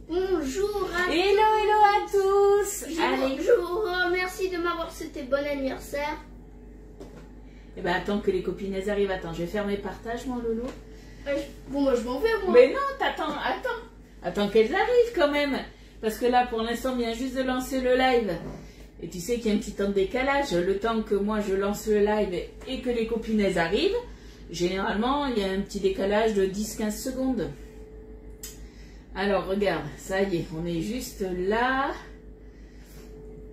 Bonjour à Hello, hello à tous. Allez. Je vous remercie de m'avoir souhaité bon anniversaire. Eh ben attends que les copines elles arrivent. Attends, je vais faire mes partages, mon loulou. Bon, moi je m'en vais, moi. Mais non, attends qu'elles arrivent quand même. Parce que là, pour l'instant, on vient juste de lancer le live. Et tu sais qu'il y a un petit temps de décalage. Le temps que moi je lance le live et que les copines elles arrivent, généralement, il y a un petit décalage de 10-15 secondes. Alors, regarde, ça y est, on est juste là.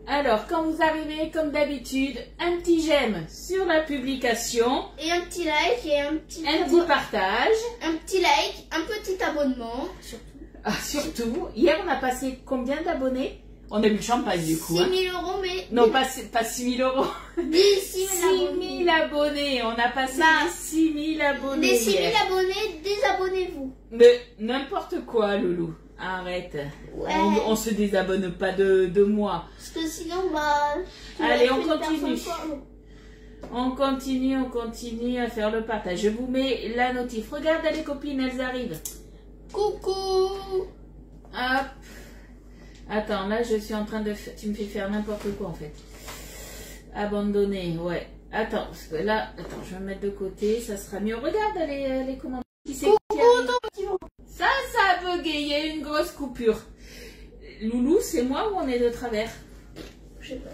Alors, quand vous arrivez, comme d'habitude, un petit j'aime sur la publication. Et un petit like et un petit partage. Un petit like, un petit abonnement, surtout. Ah, surtout, hier on a passé combien d'abonnés? On a bu le champagne du coup. 6 000 euros, mais... Non, pas 6 000 euros. 6 000 abonnés. On a passé 6 000 abonnés. Des 6 000 abonnés, désabonnez-vous. Mais n'importe quoi, Loulou. Arrête. Ouais. On se désabonne pas de moi. Parce que sinon, bah... Allez, on continue. On continue à faire le partage. Je vous mets la notif. Regarde les copines, elles arrivent. Coucou. Hop. Attends, là je suis en train de... Tu me fais faire n'importe quoi en fait. Abandonner, ouais. Attends, parce que là... Attends, je vais me mettre de côté, ça sera mieux. Regarde les commentaires. Qui c'est qui arrive? Ça a bugué, il y a eu une grosse coupure. Loulou, c'est moi ou on est de travers? Je sais pas.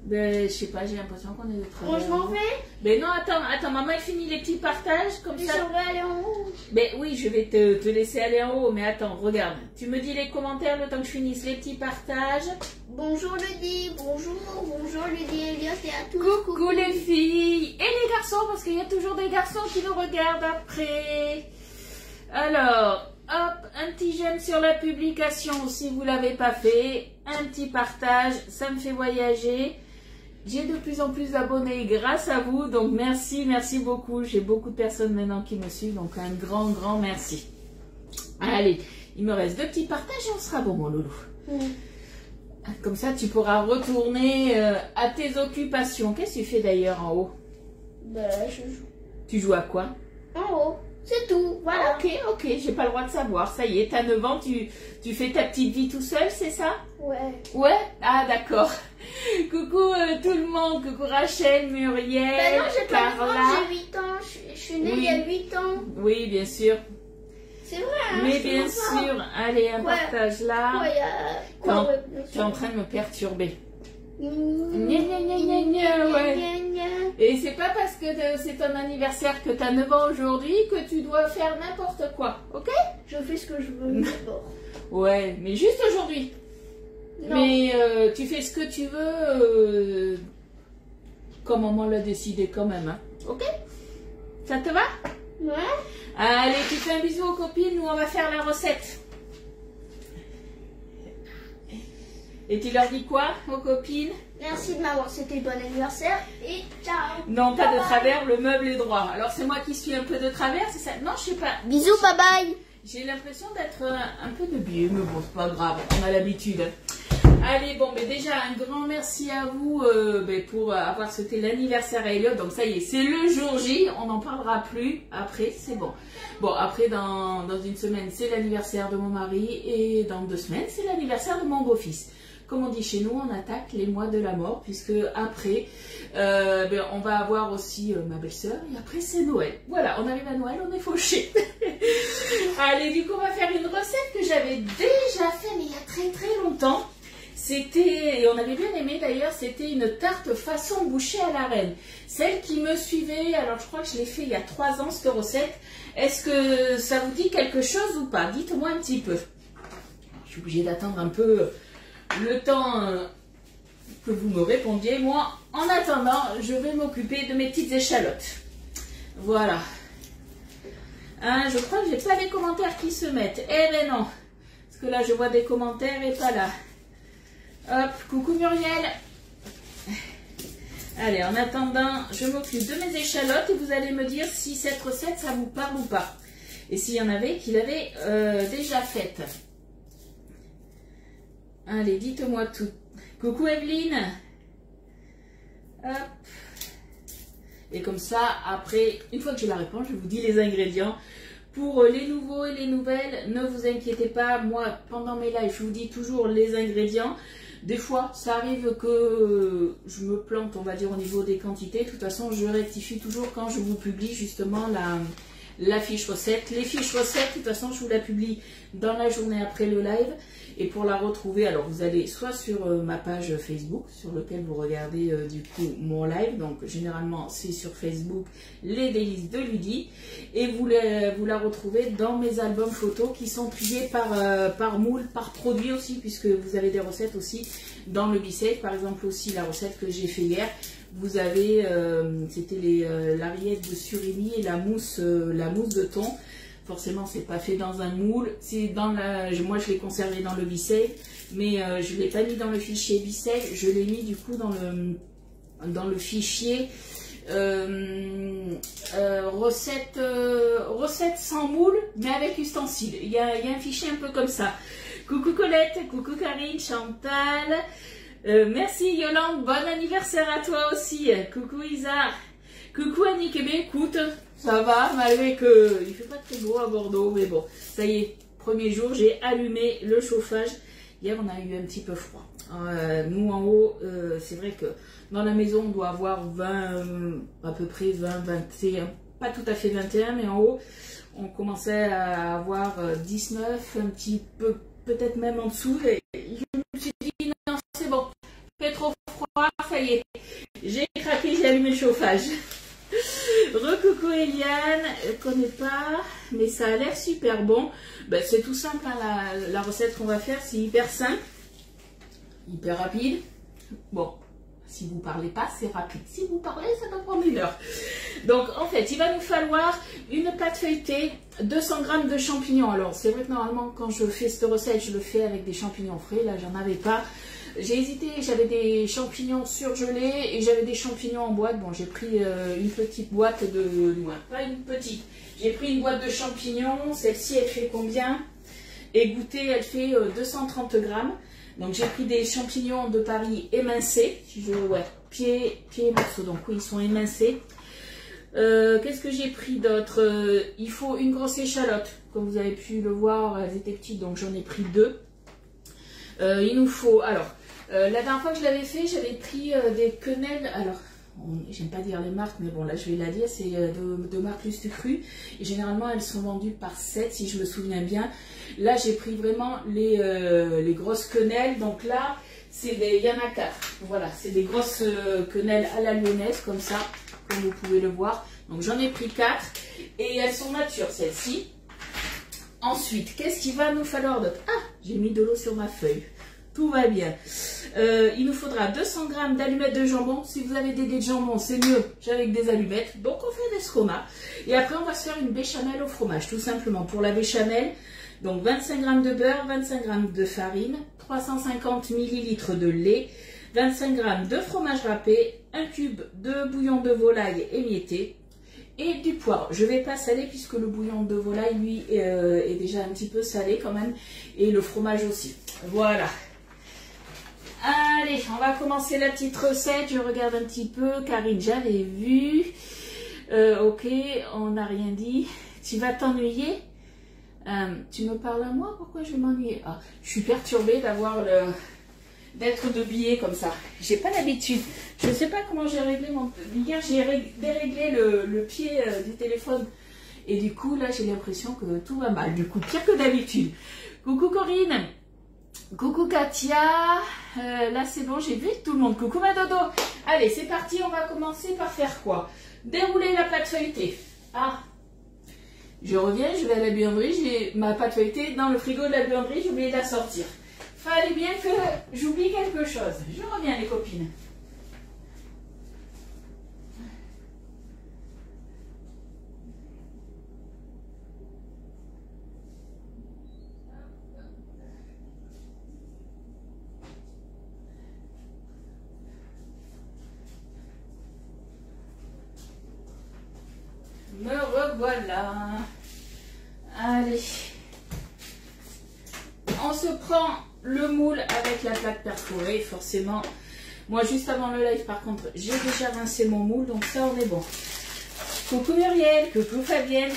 Ben, je sais pas, j'ai l'impression qu'on est de travers. Moi je m'en vais. Ben non, attends, maman elle finit les petits partages comme ça. Je vais aller en haut. Ben oui, je vais te laisser aller en haut, mais attends, regarde. Tu me dis les commentaires le temps que je finisse les petits partages. Bonjour Ludy, bonjour Ludy, Eliot et à tous. Coucou les filles et les garçons, parce qu'il y a toujours des garçons qui nous regardent après. Alors, hop, un petit j'aime sur la publication si vous ne l'avez pas fait. Un petit partage, ça me fait voyager. J'ai de plus en plus d'abonnés grâce à vous, donc merci beaucoup. J'ai beaucoup de personnes maintenant qui me suivent, donc un grand merci. Allez, il me reste 2 petits partages et on sera bon, mon loulou. Comme ça, tu pourras retourner à tes occupations. Qu'est-ce que tu fais d'ailleurs en haut? Ben, je joue. Tu joues à quoi? En haut, c'est tout, voilà. Ok, j'ai pas le droit de savoir. Ça y est, t'as 9 ans, tu fais ta petite vie tout seul, c'est ça? Ouais. Ouais? Ah, d'accord. Coucou tout le monde, coucou Rachel, Muriel, Ben non, j'ai pas Carla. 9 ans, j'ai 8 ans, je suis née il y a 8 ans. Oui, bien sûr. C'est vrai, hein. Mais bien sûr, allez, un partage là. Tu es en train de me perturber. Gna, gna, gna, gna, gna, ouais. Et c'est pas parce que c'est ton anniversaire que tu as 9 ans aujourd'hui que tu dois faire n'importe quoi, ok? Je fais ce que je veux d'abord. Ouais, mais juste aujourd'hui. Mais tu fais ce que tu veux comme maman l'a décidé quand même, hein. Ok? Ça te va? Ouais. Allez, tu fais un bisou aux copines, nous on va faire la recette. Et tu leur dis quoi aux copines? Merci de m'avoir souhaité bon anniversaire et ciao. Non, pas de travers, le meuble est droit. Alors c'est moi qui suis un peu de travers, c'est ça? Non, je sais pas. Bisous, bye bye. J'ai l'impression d'être un peu de biais, mais bon, c'est pas grave, on a l'habitude. Allez, bon, mais déjà, un grand merci à vous pour avoir souhaité l'anniversaire à Eliot. Donc ça y est, c'est le jour J, on n'en parlera plus. Après, c'est bon. Bon, après, dans une semaine, c'est l'anniversaire de mon mari. Et dans 2 semaines, c'est l'anniversaire de mon beau-fils. Comme on dit chez nous, on attaque les mois de la mort, puisque après, on va avoir aussi ma belle-sœur, et après c'est Noël. Voilà, on arrive à Noël, on est fauchés. Allez, du coup, on va faire une recette que j'avais déjà fait, mais il y a très longtemps. C'était, et on avait bien aimé d'ailleurs, c'était une tarte façon bouchée à la reine. Celle qui me suivait, alors je crois que je l'ai fait il y a 3 ans, cette recette. Est-ce que ça vous dit quelque chose ou pas? Dites-moi un petit peu. Je suis obligée d'attendre un peu le temps que vous me répondiez. Moi, en attendant, je vais m'occuper de mes petites échalotes. Voilà. Hein, je crois que j'ai pas les commentaires qui se mettent. Eh ben non. Parce que là, je vois des commentaires et pas là. Hop, coucou Muriel. Allez, en attendant, je m'occupe de mes échalotes et vous allez me dire si cette recette, ça vous parle ou pas. Et s'il y en avait qui l'avaient déjà faite. Allez, dites-moi tout. Coucou Evelyne. Hop. Et comme ça, après, une fois que j'ai la réponse, je vous dis les ingrédients Pour les nouveaux et les nouvelles, ne vous inquiétez pas. Moi, pendant mes lives, je vous dis toujours les ingrédients. Des fois, ça arrive que je me plante, on va dire, au niveau des quantités. De toute façon, je rectifie toujours quand je vous publie justement la fiche recette. Les fiches recettes, de toute façon, je vous la publie dans la journée après le live. Et pour la retrouver, alors vous allez soit sur ma page Facebook, sur laquelle vous regardez du coup mon live. Donc généralement, c'est sur Facebook, les délices de Ludie. Et vous la retrouvez dans mes albums photos qui sont triés par moule, par produit aussi, puisque vous avez des recettes aussi dans le Be-Safe. Par exemple aussi la recette que j'ai fait hier. Vous avez, c'était la rillette de surimi et la mousse de thon. Forcément, c'est pas fait dans un moule. C'est dans moi, je l'ai conservé dans le Be-Safe, mais je l'ai pas mis dans le fichier Be-Safe. Je l'ai mis du coup dans le fichier recette sans moule, mais avec ustensile. Il y a un fichier un peu comme ça. Coucou Colette, coucou Karine, Chantal. Merci Yolande, bon anniversaire à toi aussi. Coucou Isa. Coucou Annick, eh bien écoute, ça va, malgré que il fait pas très beau à Bordeaux, mais bon, ça y est, premier jour, j'ai allumé le chauffage. Hier, on a eu un petit peu froid. Nous, en haut, c'est vrai que dans la maison, on doit avoir 20, à peu près 20, 21, pas tout à fait 21, mais en haut, on commençait à avoir 19, un petit peu, peut-être même en dessous. Et je me suis dit, non, c'est bon, il fait trop froid, ça y est, j'ai craqué, j'ai allumé le chauffage. Recoucou Eliane, je connais pas, mais ça a l'air super bon. Ben, c'est tout simple, hein, la recette qu'on va faire, c'est hyper simple, hyper rapide. Bon, si vous parlez pas, c'est rapide. Si vous parlez, ça va prendre 1 heure. Donc en fait, il va nous falloir une pâte feuilletée, 200 g de champignons. Alors c'est vrai que normalement quand je fais cette recette, je le fais avec des champignons frais. Là, j'en avais pas. J'ai hésité, j'avais des champignons surgelés et j'avais des champignons en boîte. Bon, j'ai pris une petite boîte de... pas une petite. J'ai pris une boîte de champignons. Celle-ci, elle fait combien? Égouttée, elle fait 230 g. Donc, j'ai pris des champignons de Paris émincés. Ouais, pieds et morceaux. Donc, oui, ils sont émincés. Qu'est-ce que j'ai pris d'autre? Il faut une grosse échalote. Comme vous avez pu le voir, elles étaient petites, donc j'en ai pris 2. Il nous faut... Alors... la dernière fois que je l'avais fait, j'avais pris des quenelles. Alors, j'aime pas dire les marques, mais bon, là je vais la dire. C'est de marque Juste Cru. Et généralement, elles sont vendues par 7, si je me souviens bien. Là, j'ai pris vraiment les grosses quenelles. Donc là, il y en a 4. Voilà, c'est des grosses quenelles à la lyonnaise, comme ça, comme vous pouvez le voir. Donc j'en ai pris 4. Et elles sont matures, celles-ci. Ensuite, qu'est-ce qu'il va nous falloir d'autre? Ah, j'ai mis de l'eau sur ma feuille. Tout va bien. Il nous faudra 200 g d'allumettes de jambon. Si vous avez des dés de jambon, c'est mieux qu'avec des allumettes. Donc, on fait des scomas. Et après, on va se faire une béchamel au fromage, tout simplement. Pour la béchamel, donc 25 g de beurre, 25 g de farine, 350 ml de lait, 25 g de fromage râpé, un cube de bouillon de volaille émietté et du poivre. Je ne vais pas saler puisque le bouillon de volaille, lui, est déjà un petit peu salé quand même. Et le fromage aussi. Voilà. Allez, on va commencer la petite recette. Je regarde un petit peu. Karine, j'avais vu. Ok, on n'a rien dit. Tu vas t'ennuyer? Tu me parles à moi? Pourquoi je vais m'ennuyer? Ah, je suis perturbée d'être de billets comme ça. J'ai pas l'habitude. Je ne sais pas comment j'ai réglé mon... Hier, j'ai déréglé le pied du téléphone. Et du coup, là, j'ai l'impression que tout va mal. Du coup, pire que d'habitude. Coucou Corinne. Coucou Katia, là c'est bon, j'ai vu tout le monde. Coucou ma dodo. Allez, c'est parti, on va commencer par faire quoi? Dérouler la pâte feuilletée. Ah, je reviens, je vais à la buanderie, j'ai ma pâte feuilletée dans le frigo de la buanderie, j'ai oublié de la sortir. Fallait bien que j'oublie quelque chose. Je reviens les copines. Me revoilà. Allez. On se prend le moule avec la plaque perforée, forcément. Moi, juste avant le live, par contre, j'ai déjà rincé mon moule, donc ça, on est bon. Coucou Muriel, coucou Fabienne.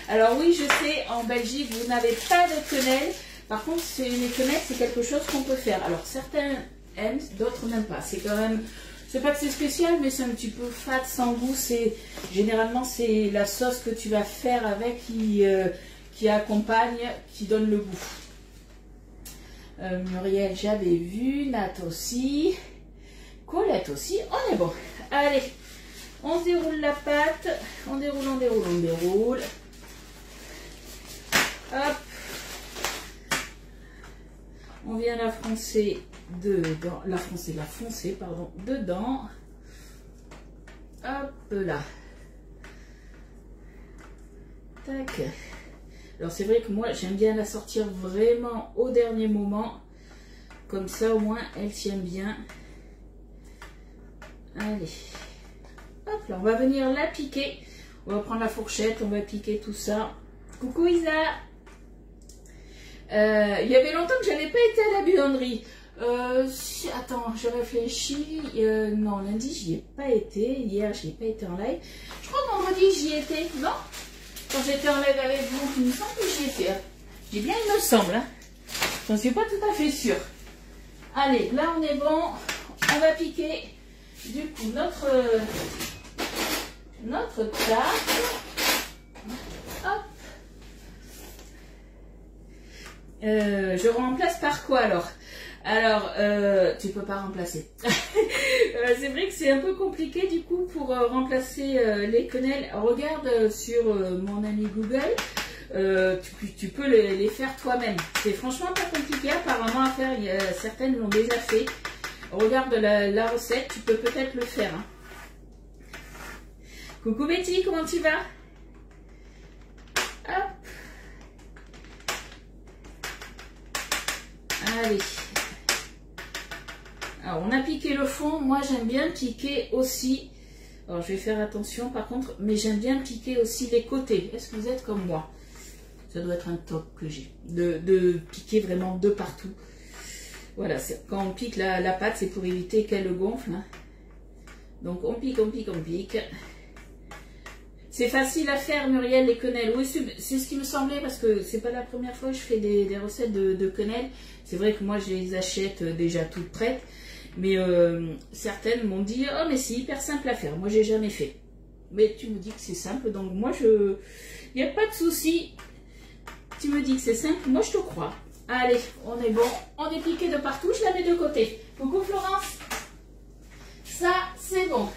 Alors oui, je sais, en Belgique, vous n'avez pas de quenelle. Par contre, les quenelles, c'est quelque chose qu'on peut faire. Alors certains aiment, d'autres n'aiment pas. C'est quand même, c'est pas que c'est spécial, mais c'est un petit peu fade, sans goût. Généralement, c'est la sauce que tu vas faire avec qui accompagne, qui donne le goût. Muriel, j'avais vu, Nat aussi, Colette aussi, on est bon. Allez, on déroule la pâte, on déroule, on déroule, on déroule. Hop. On vient la foncer dedans, la foncer, pardon, dedans. Hop là. Tac. Alors c'est vrai que moi j'aime bien la sortir vraiment au dernier moment. Comme ça au moins elle tient bien. Allez. Hop là, on va venir la piquer. On va prendre la fourchette, on va piquer tout ça. Coucou Isa. Il y avait longtemps que j'avais pas été à la buanderie. Attends, je réfléchis. Non, lundi j'y ai pas été. Hier j'y ai pas été en live. Je crois que vendredi j'y étais. Non? Quand j'étais en live avec vous, il me semble que j'y étais. J'ai bien, il me semble. Hein. J'en suis pas tout à fait sûre. Allez, là on est bon. On va piquer du coup notre tarte. Hop. Je remplace par quoi alors? Alors, tu peux pas remplacer. C'est vrai que c'est un peu compliqué du coup pour remplacer les quenelles. Regarde sur mon ami Google, tu peux les faire toi-même. C'est franchement pas compliqué apparemment à faire. Certaines l'ont déjà fait. Regarde la recette, tu peux peut-être le faire. Hein. Coucou Betty, comment tu vas? Hop. Allez. Alors, on a piqué le fond. Moi, j'aime bien piquer aussi. Alors, je vais faire attention par contre, mais j'aime bien piquer aussi les côtés. Est-ce que vous êtes comme moi? Ça doit être un top que j'ai. De piquer vraiment de partout. Voilà, quand on pique la pâte, c'est pour éviter qu'elle gonfle. Hein. Donc, on pique, on pique, on pique. C'est facile à faire, Muriel, les quenelles. Oui, c'est ce qui me semblait, parce que c'est pas la première fois que je fais des recettes de quenelles. C'est vrai que moi, je les achète déjà toutes prêtes. Mais certaines m'ont dit, oh, mais c'est hyper simple à faire. Moi, j'ai jamais fait. Mais tu me dis que c'est simple, donc moi, il n'y a pas de souci. Tu me dis que c'est simple, moi, je te crois. Allez, on est bon. On est piqué de partout, je la mets de côté. Coucou, Florence. Ça, c'est bon.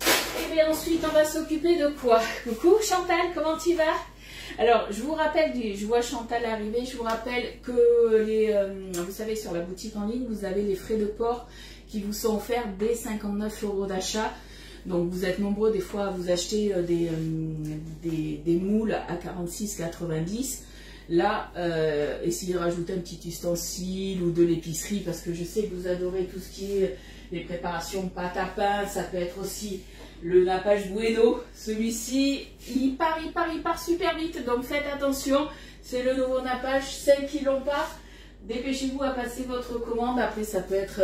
Et bien ensuite, on va s'occuper de quoi? Coucou Chantal, comment tu vas? Alors, je vous rappelle, je vois Chantal arriver, je vous rappelle que vous savez, sur la boutique en ligne, vous avez les frais de port qui vous sont offerts dès 59 € d'achat. Donc, vous êtes nombreux des fois à vous acheter des moules à 46,90 €. Là, essayez de rajouter un petit ustensile ou de l'épicerie parce que je sais que vous adorez tout ce qui est les préparations pâte à pain. Ça peut être aussi le nappage Bueno. Celui-ci, il part super vite. Donc faites attention. C'est le nouveau nappage, celles qui l'ont pas. Dépêchez-vous à passer votre commande. Après, ça peut être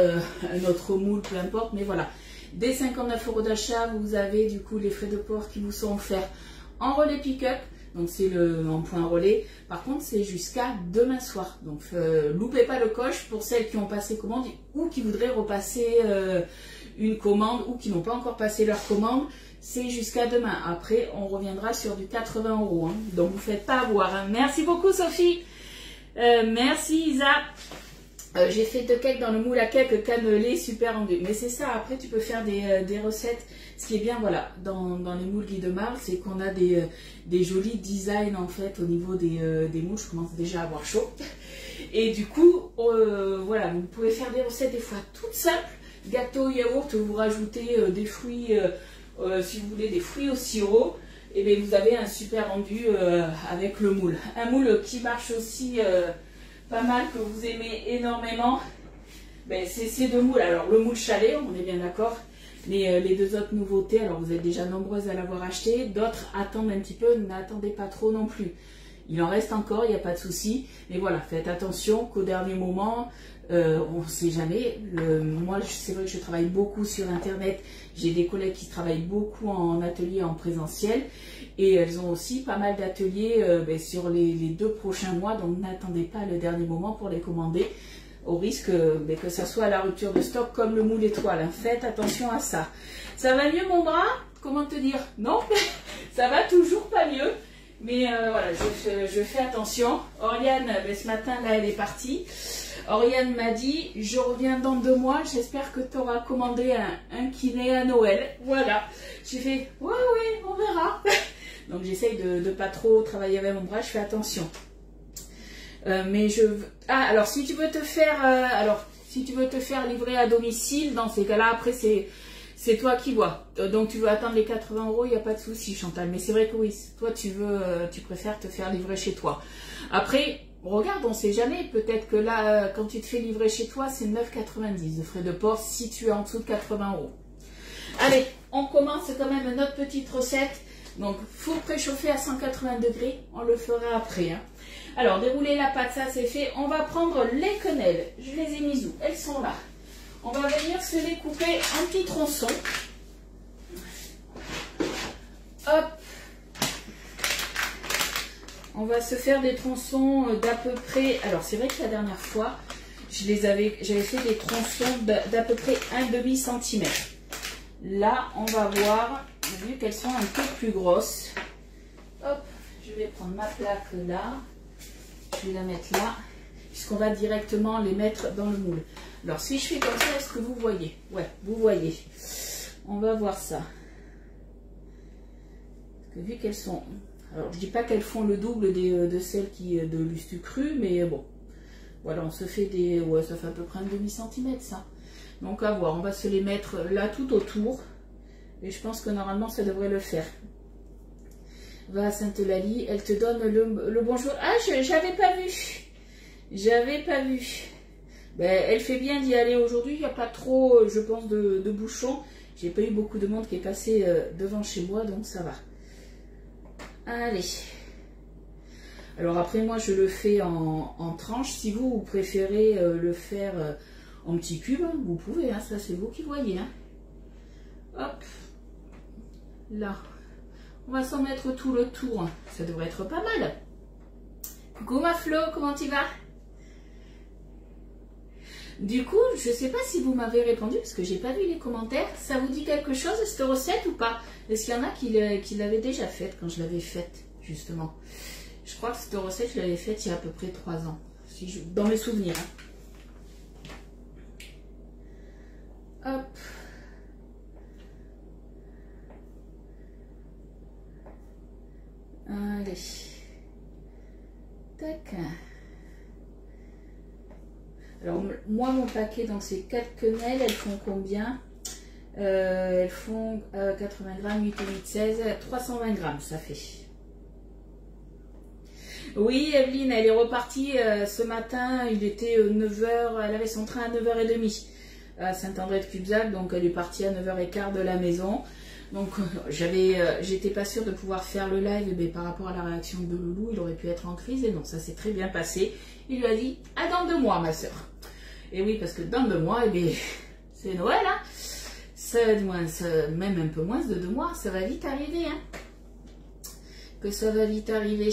un autre moule, peu importe. Mais voilà, dès 59 € d'achat, vous avez du coup les frais de port qui vous sont offerts en relais pick-up. Donc c'est en point relais. Par contre, c'est jusqu'à demain soir. Donc loupez pas le coche pour celles qui ont passé commande ou qui voudraient repasser une commande ou qui n'ont pas encore passé leur commande. C'est jusqu'à demain. Après, on reviendra sur du 80 €. Hein. Donc vous ne faites pas avoir. Hein. Merci beaucoup Sophie. Merci Isa. J'ai fait 2 cakes dans le moule à cake cannelé, super rendu. Mais c'est ça, après tu peux faire des recettes. Ce qui est bien, voilà, dans les moules Guy de Marle, c'est qu'on a des jolis designs en fait au niveau des moules. Je commence déjà à avoir chaud. Et du coup, voilà, vous pouvez faire des recettes des fois toutes simples. Gâteau, yaourt, vous rajoutez des fruits, si vous voulez, des fruits au sirop. Et bien vous avez un super rendu avec le moule. Un moule qui marche aussi pas mal, que vous aimez énormément, ben, c'est ces 2 moules. Alors le moule chalet, on est bien d'accord, mais les 2 autres nouveautés, alors vous êtes déjà nombreuses à l'avoir acheté, d'autres attendent un petit peu, n'attendez pas trop non plus. Il en reste encore, il n'y a pas de souci. Mais voilà, faites attention qu'au dernier moment, on ne sait jamais. Moi, c'est vrai que je travaille beaucoup sur Internet. J'ai des collègues qui travaillent beaucoup en atelier, en présentiel. Et elles ont aussi pas mal d'ateliers sur les 2 prochains mois. Donc, n'attendez pas le dernier moment pour les commander. Au risque que ça soit à la rupture de stock comme le moule étoile. Hein. Faites attention à ça. Ça va mieux mon bras? Comment te dire? Non, ça va toujours pas mieux. Mais voilà, je fais attention. Oriane, ce matin, là, elle est partie. Oriane m'a dit, je reviens dans 2 mois. J'espère que tu auras commandé un kiné à Noël. Voilà. J'ai fait, oui, on verra. Donc, j'essaye de pas trop travailler avec mon bras. Je fais attention. Mais je veux... Ah, alors si tu veux te faire livrer à domicile, dans ces cas-là, après c'est toi qui vois. Donc tu veux attendre les 80 €, il n'y a pas de souci, Chantal. Mais c'est vrai que oui, toi tu préfères te faire livrer chez toi. Après, regarde, on ne sait jamais. Peut-être que là, quand tu te fais livrer chez toi, c'est 9,90 € de frais de port si tu es en dessous de 80 €. Allez, on commence quand même notre petite recette. Donc, four préchauffé à 180 degrés, on le fera après. Hein. Alors, dérouler la pâte, ça c'est fait. On va prendre les quenelles. Je les ai mises où? Elles sont là. On va venir se les couper en petits tronçons. Hop. On va se faire des tronçons d'à peu près... Alors, c'est vrai que la dernière fois, j'avais fait des tronçons d'à peu près 1,5 cm. Là, on va voir, vu qu'elles sont un peu plus grosses. Hop, je vais prendre ma plaque là. Je vais la mettre là, puisqu'on va directement les mettre dans le moule. Alors, si je fais comme ça, est-ce que vous voyez? Ouais, vous voyez. On va voir ça. Parce que vu qu'elles sont... Alors, je dis pas qu'elles font le double de celles de Lustu Cru, mais bon. Voilà, on se fait des... Ouais, ça fait à peu près 1,5 cm, ça. Donc, à voir. On va se les mettre là, tout autour. Et je pense que normalement, ça devrait le faire. Va à Sainte-Eulalie, elle te donne le bonjour. Ah, j'avais pas vu. J'avais pas vu. Ben, elle fait bien d'y aller aujourd'hui. Il n'y a pas trop, je pense, de bouchons. J'ai pas eu beaucoup de monde qui est passé devant chez moi, donc ça va. Allez. Alors après, moi, je le fais en tranches. Si vous préférez le faire en petits cubes, vous pouvez. Hein, ça, c'est vous qui voyez. Hein. Hop. Là. On va s'en mettre tout le tour. Ça devrait être pas mal. Coucou ma Flo, comment tu vas? Du coup, je ne sais pas si vous m'avez répondu, parce que j'ai pas vu les commentaires. Ça vous dit quelque chose, cette recette, ou pas? Est-ce qu'il y en a qui l'avaient déjà faite quand je l'avais faite, justement? Je crois que cette recette, je l'avais faite il y a à peu près 3 ans. Dans mes souvenirs. Hein. Hop. Allez. Tac. Alors, moi, mon paquet, donc c'est 4 quenelles, elles font combien? Elles font 80 grammes, 8 et 8, 16, 320 grammes, ça fait. Oui, Evelyne, elle est repartie ce matin, il était 9h, elle avait son train à 9h30 à Saint-André-de-Cubzac, donc elle est partie à 9h15 de la maison. Donc j'étais pas sûre de pouvoir faire le live, mais par rapport à la réaction de Loulou, il aurait pu être en crise, et non, ça s'est très bien passé. Il lui a dit, ah, dans 2 mois, ma soeur. Et oui, parce que dans 2 mois, eh bien, c'est Noël, hein. Même un peu moins de 2 mois, ça va vite arriver, hein. Que ça va vite arriver.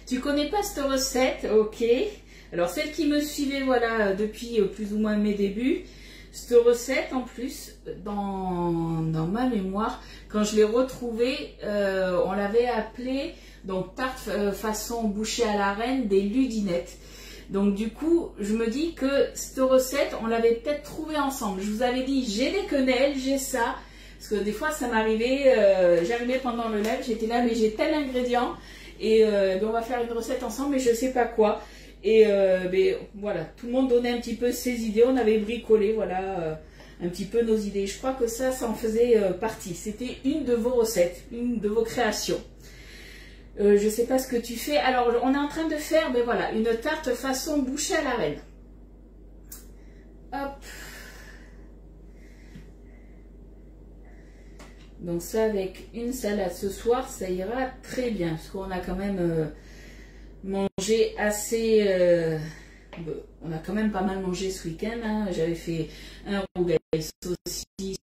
Tu connais pas cette recette? Ok. Alors, celle qui me suivait, voilà, depuis plus ou moins mes débuts, cette recette, en plus, dans ma mémoire, quand je l'ai retrouvée, on l'avait appelée, donc, tarte façon bouchée à la reine, des ludinettes. Donc, du coup, je me dis que cette recette, on l'avait peut-être trouvée ensemble. Je vous avais dit, j'ai des quenelles, j'ai ça. Parce que des fois, ça m'arrivait, j'arrivais pendant le live, j'étais là, mais j'ai tel ingrédient. Et on va faire une recette ensemble, mais je ne sais pas quoi. Et mais voilà, tout le monde donnait un petit peu ses idées, on avait bricolé, voilà, un petit peu nos idées. Je crois que ça en faisait partie. C'était une de vos recettes, une de vos créations. Je ne sais pas ce que tu fais. Alors, on est en train de faire, ben voilà, une tarte façon bouchée à la reine. Hop. Donc ça, avec une salade ce soir, ça ira très bien. Parce qu'on a quand même mangé assez... on a quand même pas mal mangé ce week-end. Hein. J'avais fait un rougail saucisse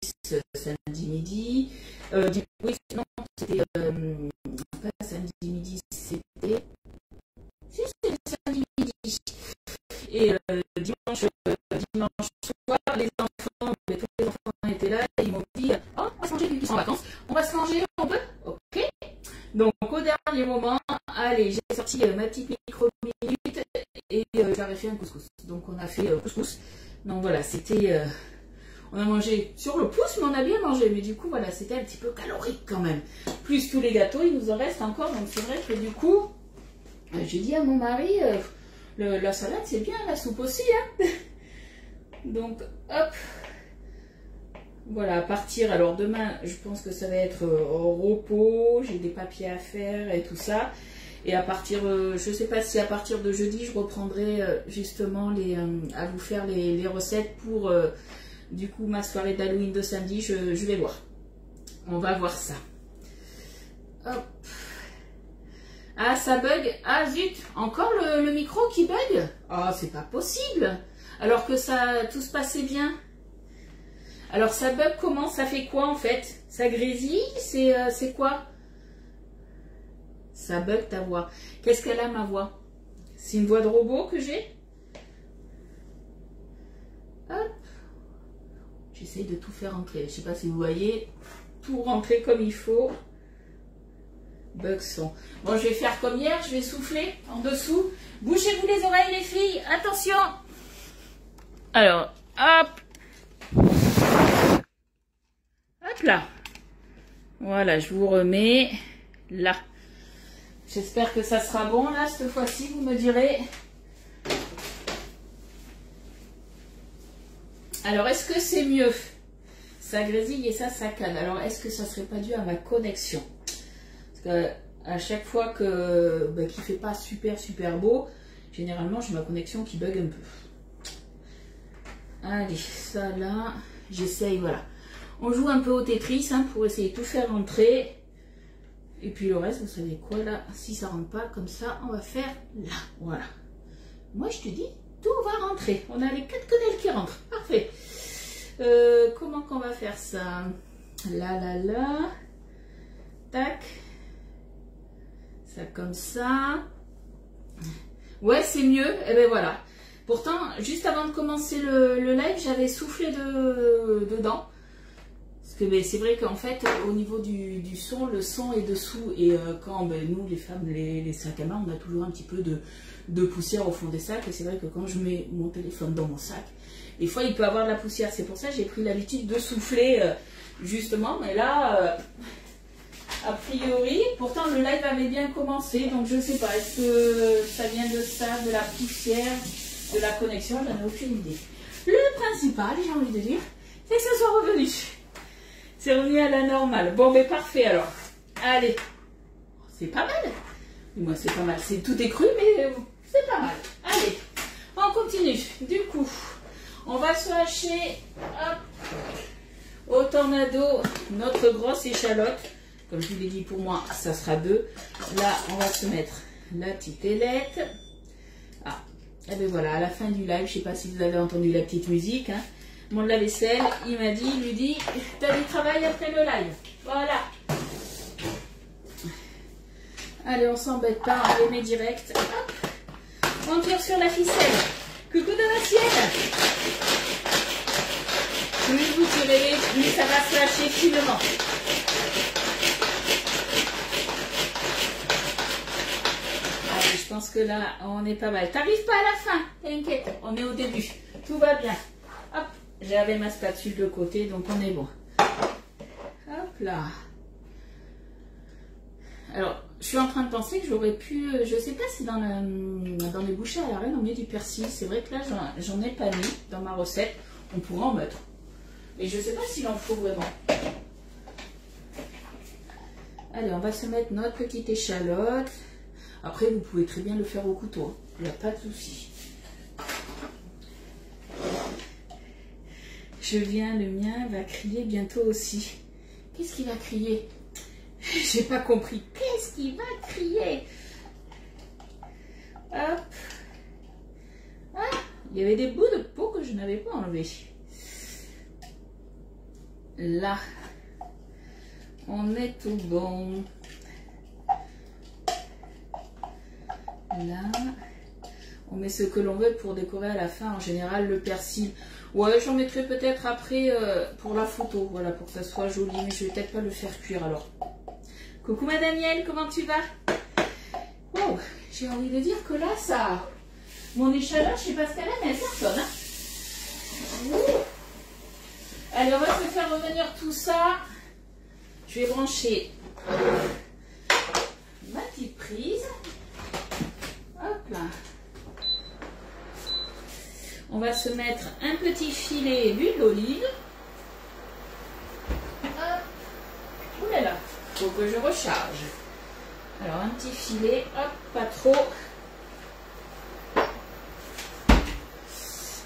samedi midi. Oui, non, c'était pas samedi midi, c'était... Si, c'était samedi midi. Et dimanche soir, les enfants, tous les enfants étaient là et ils m'ont dit « Oh, on va se manger, ils sont en vacances. On va se manger, on peut ?» Ok. Donc, au dernier moment, allez, j'ai sorti ma petite micro-minute et j'avais fait un couscous. Donc, on a fait couscous. Donc, voilà, c'était... on a mangé sur le pouce, mais on a bien mangé. Mais du coup, voilà, c'était un petit peu calorique quand même. Plus tous les gâteaux, il nous en reste encore. Donc, c'est vrai que du coup, j'ai dit à mon mari... la salade, c'est bien, la soupe aussi. Hein. Donc, hop. Voilà, à partir. Alors, demain, je pense que ça va être au repos. J'ai des papiers à faire et tout ça. Et à partir, je ne sais pas si à partir de jeudi, je reprendrai justement à vous faire les recettes pour, du coup, ma soirée d'Halloween de samedi. Je vais voir. On va voir ça. Hop. Ah, ça bug. Ah, zut. Encore le micro qui bug. Ah, c'est pas possible. Alors que ça, tout se passait bien. Alors, ça bug comment? Ça fait quoi, en fait? Ça grésille? C'est quoi? Ça bug ta voix. Qu'est-ce qu'elle a, ma voix? C'est une voix de robot que j'ai? Hop. J'essaye de tout faire entrer. Je sais pas si vous voyez. Tout rentrer comme il faut. Bug son. Bon, je vais faire comme hier, je vais souffler en dessous. Bouchez-vous les oreilles, les filles. Attention. Alors, hop. Hop là. Voilà, je vous remets là. J'espère que ça sera bon là, cette fois-ci, vous me direz. Alors, est-ce que c'est mieux? Ça grésille et ça cale. Alors, est-ce que ça serait pas dû à ma connexion? À chaque fois qu'il ne fait pas super beau, généralement j'ai ma connexion qui bug un peu. Allez, ça là, j'essaye, voilà. On joue un peu au Tetris hein, pour essayer de tout faire rentrer. Et puis le reste, vous savez quoi là, si ça rentre pas comme ça, on va faire là, voilà. Moi je te dis, tout va rentrer. On a les 4 quenelles qui rentrent, parfait. Comment qu'on va faire ça? Là. Tac. Ça comme ça. Ouais, c'est mieux. Et ben voilà. Pourtant, juste avant de commencer le live, j'avais soufflé dedans. Parce que ben, c'est vrai qu'en fait, au niveau du son, le son est dessous. Et quand nous, les femmes, les sacs à main, on a toujours un petit peu de poussière au fond des sacs. Et c'est vrai que quand je mets mon téléphone dans mon sac, des fois, il peut avoir de la poussière. C'est pour ça que j'ai pris l'habitude de souffler justement. Mais là... a priori, pourtant le live avait bien commencé, donc je sais pas, est-ce que ça vient de ça, de la poussière, de la connexion, j'en ai aucune idée. Le principal, j'ai envie de dire, c'est que ça soit revenu. C'est revenu à la normale. Bon, mais parfait alors. Allez, c'est pas mal. Moi, c'est pas mal. Tout est cru, mais c'est pas mal. Allez, on continue. Du coup, on va se hacher hop, au tornado notre grosse échalote. Comme je vous l'ai dit, pour moi, ça sera 2. Là, on va se mettre la petite ailette. Ah, et bien voilà, à la fin du live, je ne sais pas si vous avez entendu la petite musique. Hein, mon lave-vaisselle, il m'a dit, il lui dit, t'as du travail après le live. Voilà. Allez, on s'embête pas, on les met direct. Hop. On tire sur la ficelle. Coucou de la sienne. Plus vous tirez, plus ça va se lâcher finement. Je pense que là, on est pas mal. T'arrives pas à la fin, t'inquiète, on est au début. Tout va bien. Hop, j'avais ma spatule de côté, donc on est bon. Hop là. Alors, je suis en train de penser que j'aurais pu... Je sais pas si dans les bouchées à la reine, on met du persil. C'est vrai que là, j'en ai pas mis dans ma recette. On pourrait en mettre. Mais je sais pas s'il en faut vraiment. Allez, on va se mettre notre petite échalote. Après, vous pouvez très bien le faire au couteau. Il n'y a pas de souci. Je viens, le mien va crier bientôt aussi. Qu'est-ce qu'il va crier? J'ai pas compris. Qu'est-ce qu'il va crier? Hop. Ah, il y avait des bouts de peau que je n'avais pas enlevés. Là, on est tout bon. Là, on met ce que l'on veut pour décorer à la fin, en général le persil. Ouais, j'en mettrai peut-être après pour la photo, voilà, pour que ça soit joli, mais je vais peut-être pas le faire cuire alors. Coucou ma Danielle, comment tu vas? Oh, j'ai envie de dire que là, ça... Mon échalote, je sais pas ce qu'elle a, mais elle cartonne. Hein. Allez, on va se faire revenir tout ça. Je vais brancher ma petite prise. Hop là. On va se mettre un petit filet d'huile d'olive. Hop. Ouh là là, faut que je recharge. Alors un petit filet, hop, pas trop.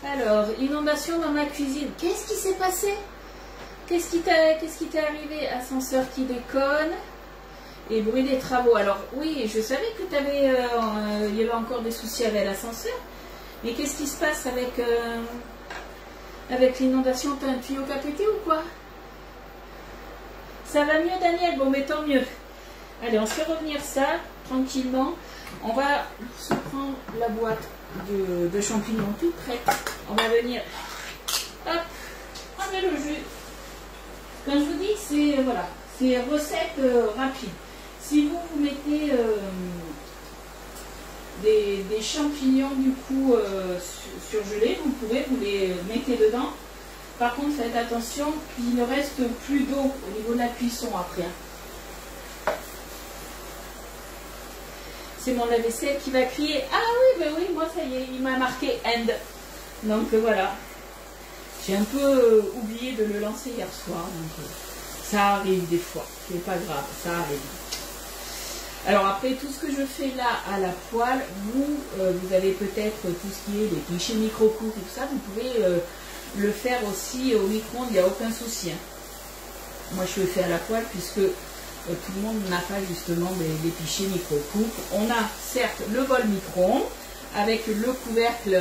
Alors, inondation dans ma cuisine. Qu'est-ce qui s'est passé? Qu'est-ce qui t'est arrivé? Ascenseur qui déconne et bruit des travaux. Alors oui, je savais que il y avait encore des soucis avec l'ascenseur. Mais qu'est-ce qui se passe avec l'inondation? T'as un tuyau qui a pété ou quoi? Ça va mieux Daniel? Bon mais tant mieux. Allez, on se fait revenir ça tranquillement. On va se prendre la boîte de champignons tout prêt. On va venir, hop, prendre le jus. Quand je vous dis, c'est voilà, c'est recette rapide. Si vous mettez des champignons du coup surgelés, vous les mettez dedans. Par contre, faites attention qu'il ne reste plus d'eau au niveau de la cuisson après. C'est mon lave-vaisselle qui va crier. Ah oui, ben oui, moi ça y est, il m'a marqué end. Donc voilà. J'ai un peu oublié de le lancer hier soir. Donc, ça arrive des fois. C'est pas grave, ça arrive. Alors après, tout ce que je fais là à la poêle, vous avez peut-être tout ce qui est les clichés micro-cours et tout ça. Vous pouvez le faire aussi au micro-ondes, il n'y a aucun souci. Hein. Moi je le fais à la poêle puisque tout le monde n'a pas justement des pichets micro-coupes. On a certes le bol micro-ondes avec le couvercle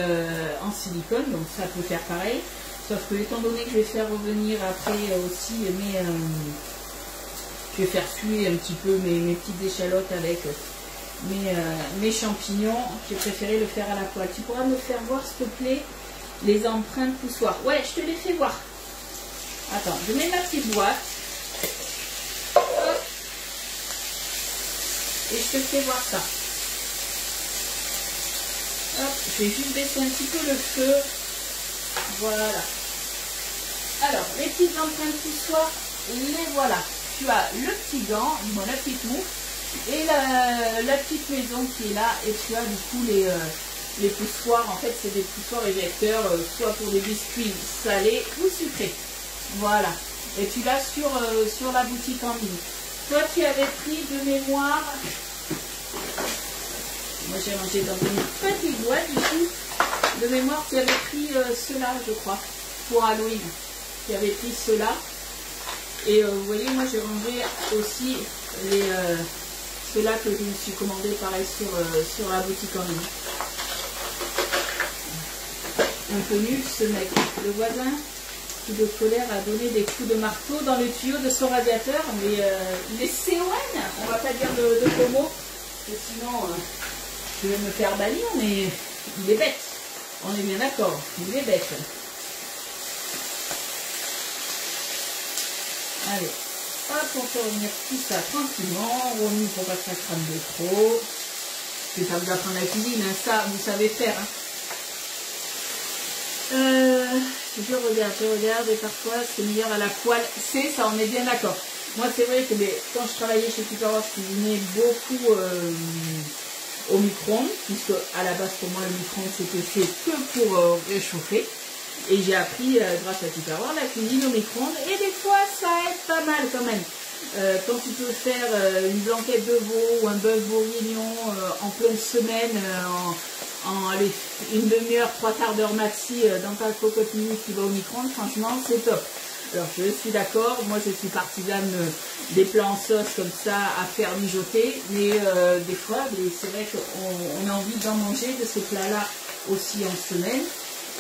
en silicone, donc ça peut faire pareil. Sauf que étant donné que je vais faire revenir après aussi je vais faire suer un petit peu mes petites échalotes avec mes champignons, j'ai préféré le faire à la poêle. Tu pourras me faire voir s'il te plaît les empreintes poussoirs? Ouais, je te les fais voir. Attends, je mets ma petite boîte. Et je te fais voir ça. Hop, je vais juste baisser un petit peu le feu. Voilà. Alors, les petites empreintes poussoirs, les voilà. Tu as le petit gant, bon, la petite mouffe, et la petite maison qui est là. Et tu as du coup les poussoirs. En fait, c'est des poussoirs éjecteurs, soit pour des biscuits salés ou sucrés. Voilà. Et tu l'as sur la boutique en ligne. Toi, tu avais pris de mémoire, moi j'ai rangé dans une petite boîte du coup, de mémoire tu avais pris ceux-là je crois, pour Halloween. Tu avais pris ceux-là. Et vous voyez, moi j'ai rangé aussi ceux-là que je me suis commandé pareil sur la boutique en ligne. Un peu nul ce mec, le voisin. De colère a donné des coups de marteau dans le tuyau de son radiateur, mais il est CON, on va pas dire de gros mots, parce que sinon je vais me faire bannir, mais il est bête, on est bien d'accord, il est bête. Allez, hop, on fait revenir tout ça tranquillement, remis pour pas que ça crame de trop. Je vais pas vous apprendre la cuisine, hein, ça vous savez faire. Hein. Je regarde et parfois c'est meilleur à la poêle, ça on est bien d'accord. Moi c'est vrai que quand je travaillais chez Tupperware, je cuisinais beaucoup au micro-ondes, puisque à la base pour moi le micro-ondes c'était fait que pour réchauffer. Et j'ai appris grâce à Tupperware la cuisine au micro-ondes et des fois ça aide pas mal quand même. Quand tu peux faire une blanquette de veau ou un bœuf bourguignon en pleine semaine, allez, une demi-heure, 3 quarts d'heure maxi dans ta cocotte minute qui va au micro-ondes, franchement c'est top. Alors je suis d'accord, moi je suis partisane des plats en sauce comme ça à faire mijoter, mais des fois c'est vrai qu'on a envie d'en manger de ces plats-là aussi en semaine,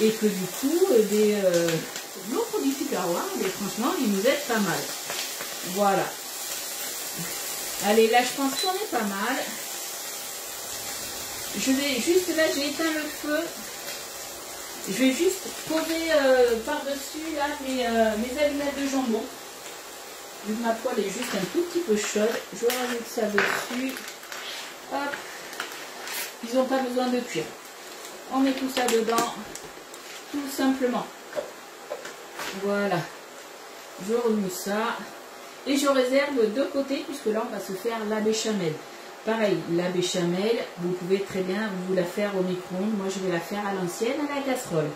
et que du coup nos produits Tupperware, franchement ils nous aident pas mal. Voilà. Allez, là je pense qu'on est pas mal. Je vais juste, là j'ai éteint le feu. Je vais juste poser par-dessus là mes allumettes de jambon. Vu que ma poêle est juste un tout petit peu chaude, je rajoute ça dessus. Hop. Ils n'ont pas besoin de cuire. On met tout ça dedans, tout simplement. Voilà. Je remue ça. Et je réserve de côté, puisque là on va se faire la béchamel. Pareil, la béchamel, vous pouvez très bien vous la faire au micro-ondes. Moi, je vais la faire à l'ancienne, à la casserole.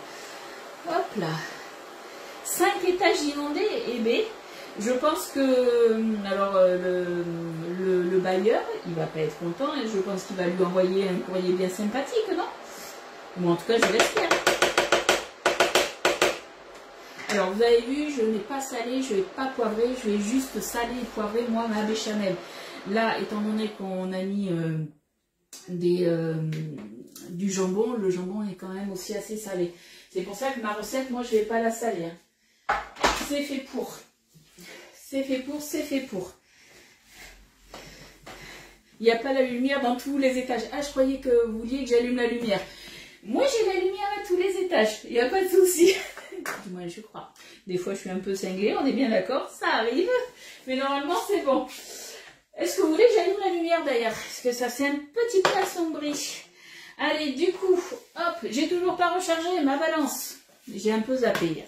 Hop là. 5 étages inondés. Eh bien, je pense que... Alors, le bailleur, il va pas être content. Et je pense qu'il va lui envoyer un courrier bien sympathique, non? Ou en tout cas, je l'espère. Alors, vous avez vu, je n'ai pas salé, je ne vais pas poivrer. Je vais juste saler et poivrer, moi, ma béchamel. Là, étant donné qu'on a mis du jambon, le jambon est quand même aussi assez salé. C'est pour ça que ma recette, moi, je ne vais pas la saler. Hein. C'est fait pour. C'est fait pour, c'est fait pour. Il n'y a pas la lumière dans tous les étages. Ah, je croyais que vous vouliez que j'allume la lumière. Moi, j'ai la lumière à tous les étages. Il n'y a pas de souci. Du moins, je crois. Des fois, je suis un peu cinglée, on est bien d'accord. Ça arrive. Mais normalement, c'est bon. Est-ce que vous voulez que j'allume la lumière d'ailleurs? Parce que ça c'est un petit peu assombri. Allez, du coup, hop, j'ai toujours pas rechargé ma balance. J'ai un peu zappé hier.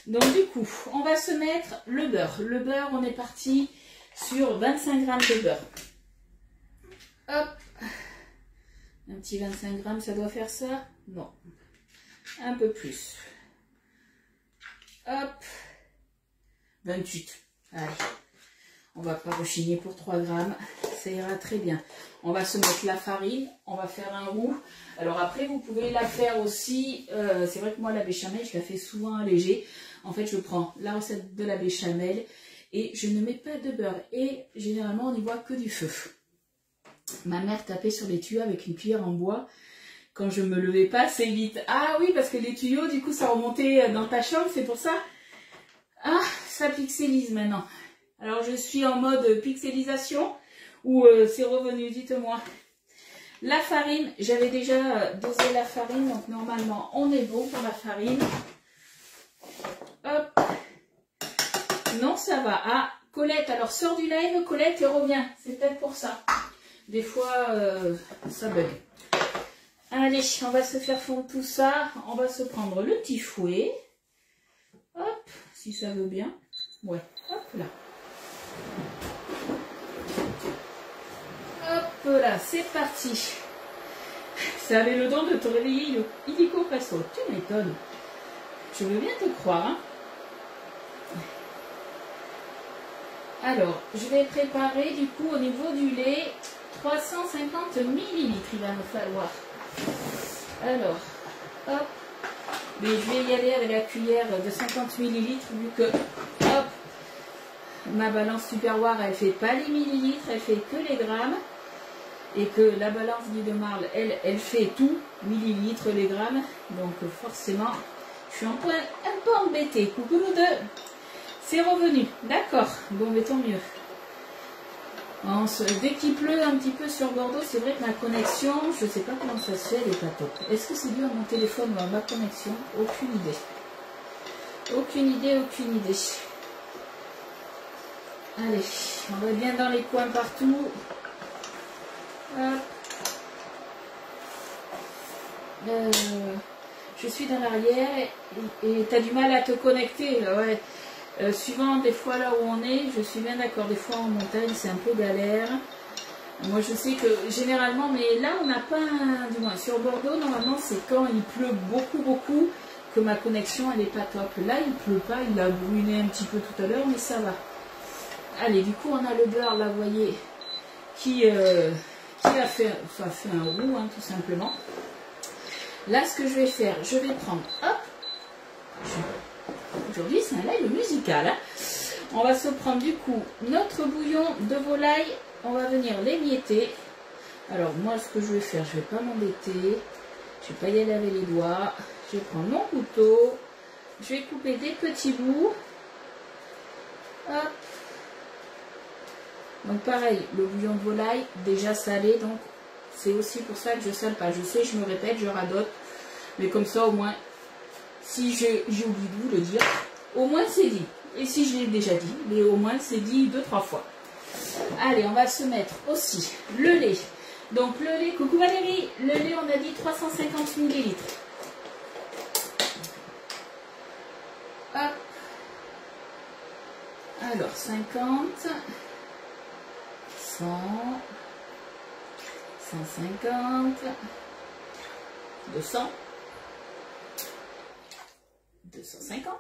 Donc du coup, on va se mettre le beurre. Le beurre, on est parti sur 25 grammes de beurre. Hop. Un petit 25 grammes, ça doit faire ça? Non. Un peu plus. Hop. 28. Allez. On va pas rechigner pour 3 grammes, ça ira très bien. On va se mettre la farine, on va faire un roux. Alors après, vous pouvez la faire aussi, c'est vrai que moi la béchamel, je la fais souvent allégée. En fait, je prends la recette de la béchamel et je ne mets pas de beurre. Et généralement, on n'y voit que du feu. Ma mère tapait sur les tuyaux avec une cuillère en bois quand je me levais pas assez vite. Ah oui, parce que les tuyaux, du coup, ça remontait dans ta chambre, c'est pour ça. Ah, ça pixelise maintenant. Alors, je suis en mode pixelisation ou c'est revenu, dites-moi. La farine, j'avais déjà dosé la farine, donc normalement, on est bon pour la farine. Hop. Non, ça va. Ah, Colette, alors sors du live, Colette, et reviens. C'est peut-être pour ça. Des fois, ça bug. Allez, on va se faire fondre tout ça. On va se prendre le petit fouet. Hop, si ça veut bien. Ouais, hop là. Hop là, c'est parti. Ça avait le don de te réveiller illico presto. Tu m'étonnes. Je veux bien te croire. Hein. Alors, je vais préparer du coup au niveau du lait 350 ml. Il va me falloir. Alors, hop. Mais je vais y aller avec la cuillère de 50 ml vu que, hop, ma balance Tupperware, elle fait pas les millilitres, elle fait que les grammes. Et que la balance Guy de Marle, elle fait tout, millilitres, les grammes. Donc forcément, je suis un peu embêtée. Coucou nous deux. C'est revenu. D'accord. Bon, mais tant mieux. Dès qu'il pleut un petit peu sur Bordeaux, c'est vrai que ma connexion, je ne sais pas comment ça se fait, elle n'est pas top. Est-ce que c'est dû à mon téléphone ou à ma connexion? Aucune idée. Aucune idée, aucune idée. Allez, on va bien dans les coins partout. Je suis dans l'arrière et tu as du mal à te connecter. Ouais. Suivant des fois là où on est, je suis bien d'accord. Des fois en montagne, c'est un peu galère. Moi, je sais que généralement, mais là, on n'a pas, du moins sur Bordeaux, normalement, c'est quand il pleut beaucoup que ma connexion, elle n'est pas top. Là, il pleut pas, il a brûlé un petit peu tout à l'heure, mais ça va. Allez, du coup, on a le beurre, là, vous voyez, qui a fait, ça fait un roux, hein, tout simplement. Là, ce que je vais faire, je vais prendre, hop, Aujourd'hui, c'est un live musical. Hein. On va se prendre du coup notre bouillon de volaille. On va venir l'émietter. Alors moi, ce que je vais faire, je ne vais pas m'embêter. Je ne vais pas y aller avec les doigts. Je vais prendre mon couteau. Je vais couper des petits bouts. Hop. Donc pareil, le bouillon de volaille, déjà salé. Donc c'est aussi pour ça que je sale pas. Je sais, je me répète, je radote. Mais comme ça, au moins, si j'ai oublié de vous le dire, au moins c'est dit. Et si je l'ai déjà dit, mais au moins c'est dit 2-3 fois. Allez, on va se mettre aussi le lait. Donc le lait, coucou Valérie, le lait on a dit 350 ml. Hop. Alors 50, 100, 150, 200, 250,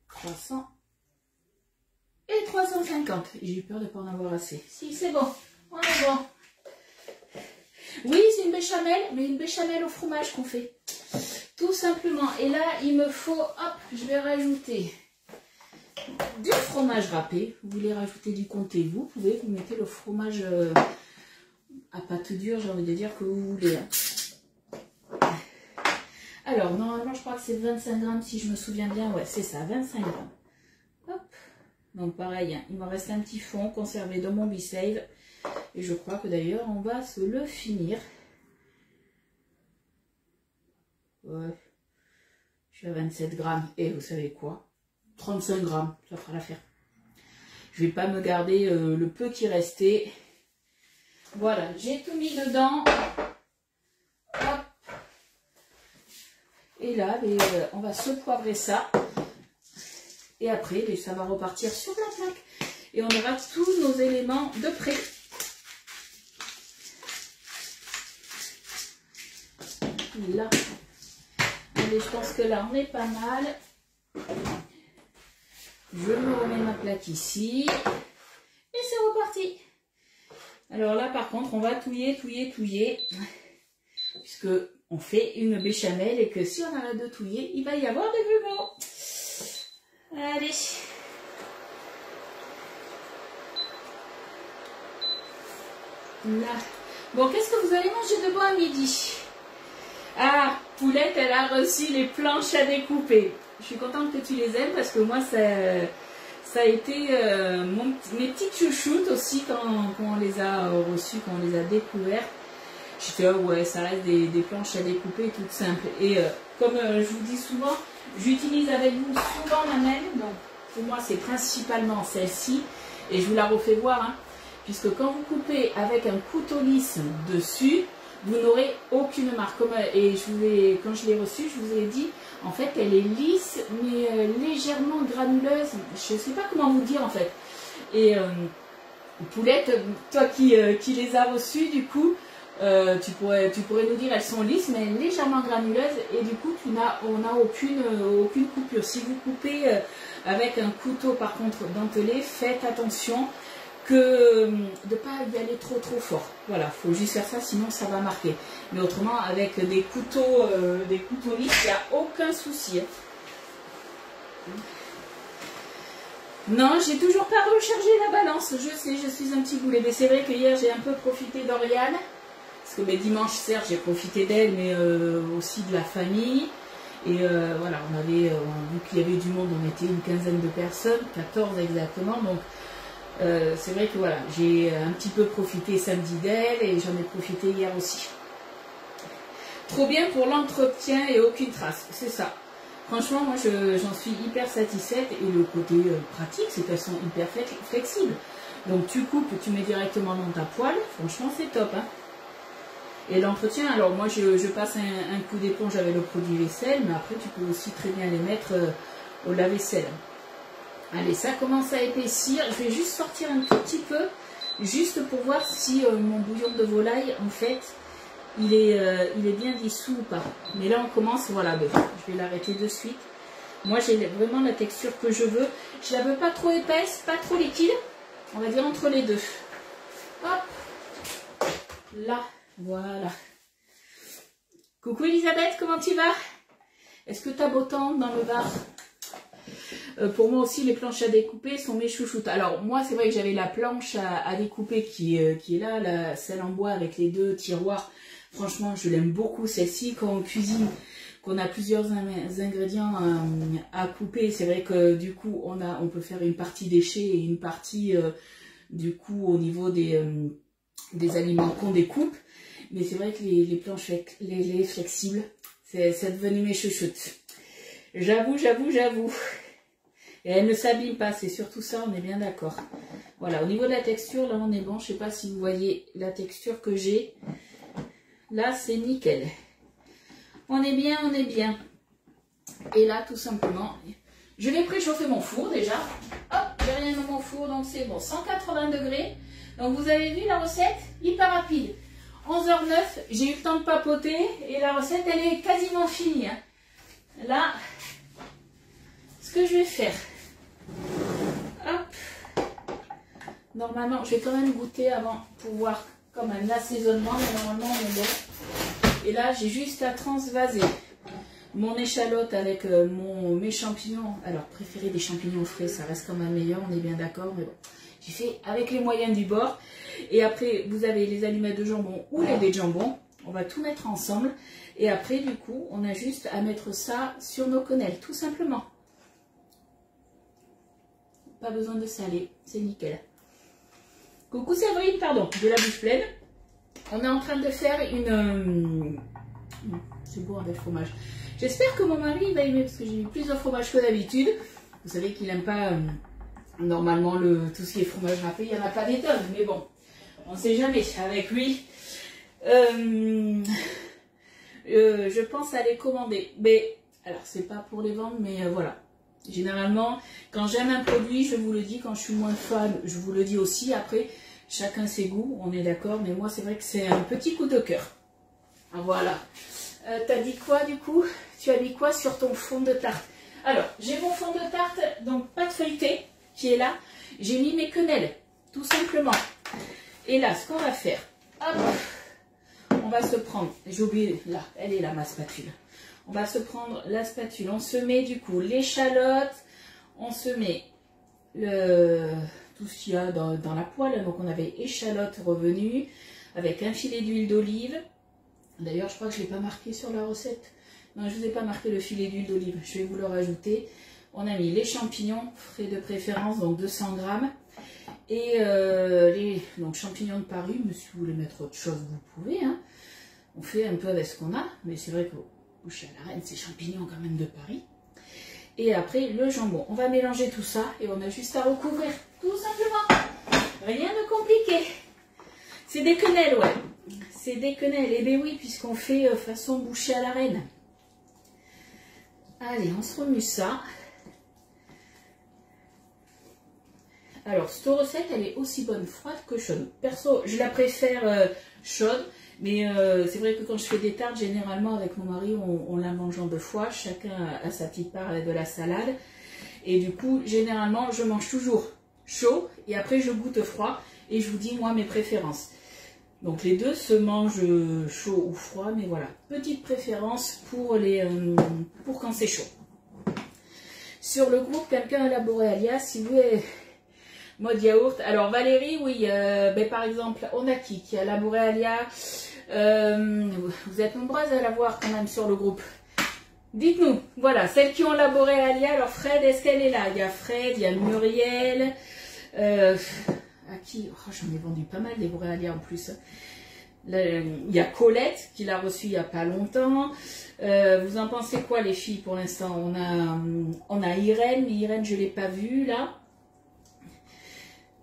300 et 350. J'ai eu peur de ne pas en avoir assez. Si, c'est bon. On est bon. Oui, c'est une béchamel, mais une béchamel au fromage qu'on fait. Tout simplement. Et là, il me faut, hop, je vais rajouter du fromage râpé. Vous voulez rajouter du comté, vous pouvez. Vous mettez le fromage à pâte dure, j'ai envie de dire, que vous voulez. Alors, normalement, je crois que c'est 25 grammes, si je me souviens bien. Ouais, c'est ça, 25 grammes. Hop. Donc, pareil, hein, il me reste un petit fond conservé dans mon Be-Save. Et je crois que d'ailleurs, on va se le finir. Ouais. Je suis à 27 grammes. Et vous savez quoi? 35 grammes, ça fera l'affaire. Je vais pas me garder le peu qui restait. Voilà, j'ai tout mis dedans. Hop. Et là, on va saupoivrer ça. Et après, ça va repartir sur la plaque. Et on aura tous nos éléments de près. Là. Allez, je pense que là, on est pas mal. Je me remets ma plaque ici. Et c'est reparti. Alors là, par contre, on va touiller. Puisque on fait une béchamel et que si on arrête de touiller, il va y avoir des grumeaux. Allez. Là. Bon, qu'est-ce que vous allez manger de bon à midi? Ah, Poulette, elle a reçu les planches à découper. Je suis contente que tu les aimes parce que moi, ça a été mes petites chouchoutes aussi quand on les a reçues, quand on les a découvertes. J'étais, oh ouais, ça reste des planches à découper toutes simples. Et comme je vous dis souvent, j'utilise avec vous souvent la même. Donc, pour moi, c'est principalement celle-ci. Et je vous la refais voir. Hein, puisque quand vous coupez avec un couteau lisse dessus, vous n'aurez aucune marque. Et quand je l'ai reçue, je vous ai dit, en fait, elle est lisse, mais légèrement granuleuse. Je ne sais pas comment vous dire, en fait. Et Poulette, toi qui les as reçues, du coup, tu pourrais nous dire, elles sont lisses, mais légèrement granuleuses. Et du coup, on n'a aucune coupure. Si vous coupez avec un couteau, par contre, dentelé, faites attention de ne pas y aller trop fort. Voilà, il faut juste faire ça, sinon ça va marquer. Mais autrement, avec des couteaux lisses, il n'y a aucun souci. Non, j'ai toujours pas rechargé la balance. Je sais, je suis un petit boulet. Mais c'est vrai que hier, j'ai un peu profité d'Oriane. Parce que dimanche, certes, j'ai profité d'elle, mais aussi de la famille. Et voilà, on avait, vu qu'il y avait du monde, on était une quinzaine de personnes, 14 exactement. Donc, c'est vrai que voilà, j'ai un petit peu profité samedi d'elle et j'en ai profité hier aussi. Trop bien pour l'entretien et aucune trace, c'est ça. Franchement, moi j'en suis hyper satisfaite et le côté pratique, c'est qu'elles sont hyper flexibles. Donc tu coupes, tu mets directement dans ta poêle, franchement c'est top. Hein. Et l'entretien, alors moi je passe un coup d'éponge avec le produit vaisselle, mais après tu peux aussi très bien les mettre au lave-vaisselle. Allez, ça commence à épaissir. Je vais juste sortir un tout petit peu, juste pour voir si mon bouillon de volaille, en fait, il est bien dissous ou pas. Mais là, on commence, voilà, je vais l'arrêter de suite. Moi, j'ai vraiment la texture que je veux. Je la veux pas trop épaisse, pas trop liquide. On va dire entre les deux. Hop, là, voilà. Coucou Elisabeth, comment tu vas? Est-ce que tu as beau temps dans le bar? Pour moi aussi, les planches à découper sont mes chouchoutes. Alors, moi, c'est vrai que j'avais la planche à découper qui est là, celle en bois avec les 2 tiroirs. Franchement, je l'aime beaucoup, celle-ci. Quand on cuisine, qu'on a plusieurs ingrédients à couper, c'est vrai que du coup, on peut faire une partie déchets et une partie, du coup, au niveau des aliments qu'on découpe. Mais c'est vrai que les planches les flexibles, c'est devenu mes chouchoutes. J'avoue. Et elle ne s'abîme pas, c'est surtout ça, on est bien d'accord. Voilà, au niveau de la texture, là on est bon. Je sais pas si vous voyez la texture que j'ai. Là, c'est nickel. On est bien, on est bien. Et là, tout simplement, je vais préchauffer mon four déjà. Hop, j'ai rien dans mon four, donc c'est bon. 180 degrés. Donc vous avez vu la recette, hyper rapide. 11h09, j'ai eu le temps de papoter et la recette, elle est quasiment finie. Hein. Là, ce que je vais faire, hop, normalement, je vais quand même goûter avant pour voir quand même l'assaisonnement, mais normalement on est bon. Et là, j'ai juste à transvaser mon échalote avec mes champignons. Alors, préféré des champignons frais, ça reste quand même meilleur, on est bien d'accord, mais bon. J'ai fait avec les moyens du bord. Et après, vous avez les allumettes de jambon ou les baies de jambon. On va tout mettre ensemble. Et après, du coup, on a juste à mettre ça sur nos quenelles, tout simplement. Pas besoin de saler, c'est nickel. Coucou Séverine, pardon, de la bouche pleine. On est en train de faire une... C'est beau avec fromage. J'espère que mon mari va aimer parce que j'ai mis plus de fromage que d'habitude. Vous savez qu'il n'aime pas normalement tout ce qui est fromage râpé. Il n'y en a pas des tonnes, mais bon, on ne sait jamais avec lui. Je pense à les commander. Mais alors, c'est pas pour les vendre, mais voilà. Généralement, quand j'aime un produit, je vous le dis. Quand je suis moins fan, je vous le dis aussi. Après, chacun ses goûts, on est d'accord. Mais moi, c'est vrai que c'est un petit coup de cœur. Voilà. T'as dit quoi du coup? Tu as mis quoi sur ton fond de tarte? Alors, j'ai mon fond de tarte, donc pas de feuilleté, qui est là. J'ai mis mes quenelles, tout simplement. Et là, ce qu'on va faire, hop, on va se prendre, j'ai oublié, là, elle est là ma spatule. On va se prendre la spatule, on se met du coup l'échalote, on se met tout ce qu'il y a dans la poêle. Donc on avait échalote revenue avec un filet d'huile d'olive. D'ailleurs, je crois que je ne l'ai pas marqué sur la recette. Non, je ne vous ai pas marqué le filet d'huile d'olive. Je vais vous le rajouter. On a mis les champignons, frais de préférence, donc 200 grammes. Et donc champignons de Paris, mais si vous voulez mettre autre chose, vous pouvez. Hein. On fait un peu avec ce qu'on a. Mais c'est vrai que bouche à la reine, c'est champignons quand même de Paris. Et après, le jambon. On va mélanger tout ça et on a juste à recouvrir. Tout simplement. Rien de compliqué. C'est des quenelles, ouais. C'est des quenelles. Et bien oui, puisqu'on fait façon bouchée à la reine. Allez, on se remue ça. Alors, cette recette, elle est aussi bonne froide que chaude. Perso, je la préfère chaude. Mais c'est vrai que quand je fais des tartes, généralement, avec mon mari, on la mange en 2 fois. Chacun a sa petite part de la salade. Et du coup, généralement, je mange toujours chaud. Et après, je goûte froid. Et je vous dis, moi, mes préférences. Donc, les deux se mangent chaud ou froid. Mais voilà, petite préférence pour quand c'est chaud. Sur le groupe, quelqu'un a élaboré alias, si vous voulez... Mode yaourt. Alors Valérie, oui, ben, par exemple, on a qui a élaboré Alia. Vous êtes nombreuses à la voir quand même sur le groupe. Dites-nous, voilà, celles qui ont élaboré Alia. Alors Fred, est-ce qu'elle est là? Il y a Fred, il y a Muriel. À qui? Oh, j'en ai vendu pas mal des Boréalia en plus. Là, il y a Colette qui l'a reçu il n'y a pas longtemps. Vous en pensez quoi les filles pour l'instant? On a Irène, mais Irène je ne l'ai pas vue là.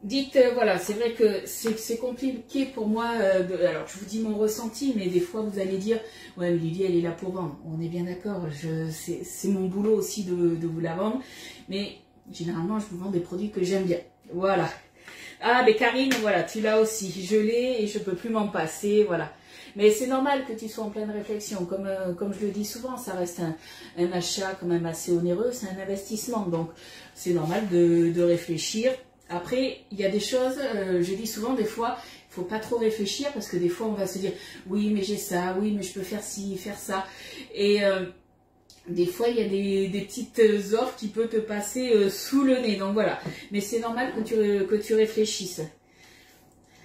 Dites, voilà, c'est vrai que c'est compliqué pour moi, alors je vous dis mon ressenti, mais des fois vous allez dire, ouais mais Lydie elle est là pour vendre, on est bien d'accord, c'est mon boulot aussi de vous la vendre, mais généralement je vous vends des produits que j'aime bien, voilà. Ah mais Karine, voilà, tu l'as aussi, je l'ai et je peux plus m'en passer, voilà. Mais c'est normal que tu sois en pleine réflexion, comme je le dis souvent, ça reste un achat quand même assez onéreux, c'est un investissement, donc c'est normal de réfléchir. Après, il y a des choses, je dis souvent, des fois, il ne faut pas trop réfléchir parce que des fois, on va se dire, oui, mais j'ai ça, oui, mais je peux faire ci, faire ça. Et des fois, il y a des petites offres qui peuvent te passer sous le nez. Donc voilà. Mais c'est normal que tu réfléchisses.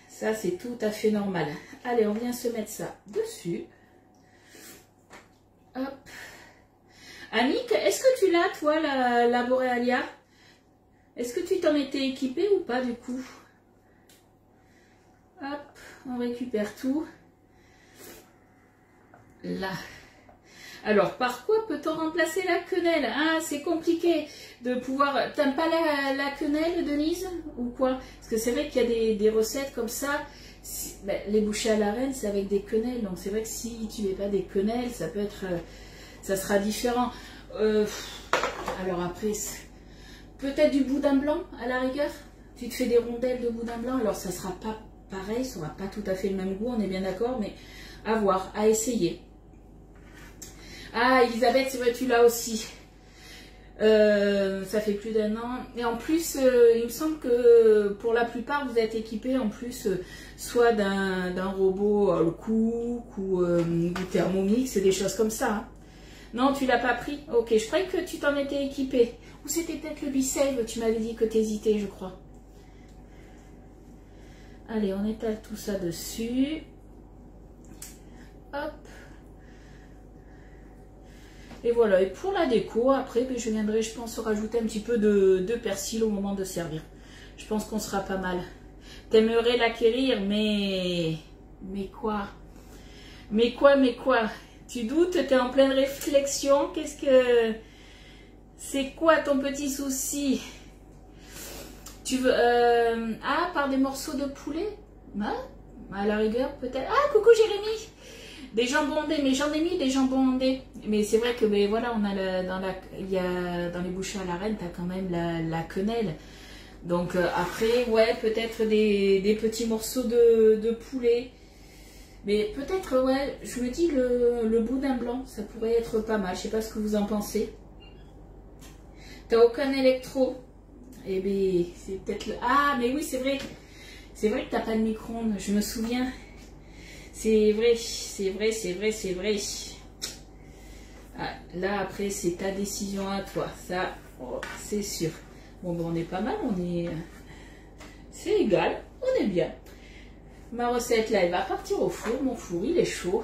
Ça, c'est tout à fait normal. Allez, on vient se mettre ça dessus. Hop. Annick, est-ce que tu l'as, toi, la Borealia? Est-ce que tu t'en étais équipée ou pas, du coup? Hop, on récupère tout. Là. Alors, par quoi peut-on remplacer la quenelle? Ah, c'est compliqué de pouvoir... T'aimes pas la quenelle, Denise? Ou quoi? Parce que c'est vrai qu'il y a des recettes comme ça. Ben, les bouchées à la reine, c'est avec des quenelles. Donc, c'est vrai que si tu mets pas des quenelles, ça peut être... ça sera différent. Alors après, peut-être du boudin blanc, à la rigueur. Tu te fais des rondelles de boudin blanc. Alors, ça sera pas pareil. Ça aura pas tout à fait le même goût, on est bien d'accord. Mais à voir, à essayer. Ah, Elisabeth, c'est vrai, tu l'as aussi. Ça fait plus d'1 an. Et en plus, il me semble que pour la plupart, vous êtes équipés en plus soit d'un robot Cook ou Thermomix et des choses comme ça. Hein. Non, tu l'as pas pris? Ok, je croyais que tu t'en étais équipé. Ou c'était peut-être le B-Save, tu m'avais dit que tu hésitais, je crois. Allez, on étale tout ça dessus. Hop. Et voilà, et pour la déco, après, je viendrai, je pense, rajouter un petit peu de persil au moment de servir. Je pense qu'on sera pas mal. T'aimerais l'acquérir, mais quoi? Mais quoi? Tu doutes? T'es en pleine réflexion? Qu'est-ce que... C'est quoi ton petit souci? Tu veux... Ah, par des morceaux de poulet? Ah, à la rigueur, peut-être. Ah, coucou Jérémy! Des jambons ondés, mais j'en ai mis des jambons ondés. Mais c'est vrai que ben, voilà, on a dans les bouchées à la reine, tu as quand même la quenelle. Donc après, ouais, peut-être des petits morceaux de poulet. Mais peut-être, ouais, je me dis le boudin blanc, ça pourrait être pas mal. Je sais pas ce que vous en pensez. T'as aucun électro? Eh bien, c'est peut-être le... Ah, mais oui, c'est vrai. C'est vrai que t'as pas de micro-ondes, je me souviens. C'est vrai. Ah, là, après, c'est ta décision à toi. Ça, oh, c'est sûr. Bon, ben, on est pas mal. C'est égal. On est bien. Ma recette, là, elle va partir au four. Mon four, il est chaud.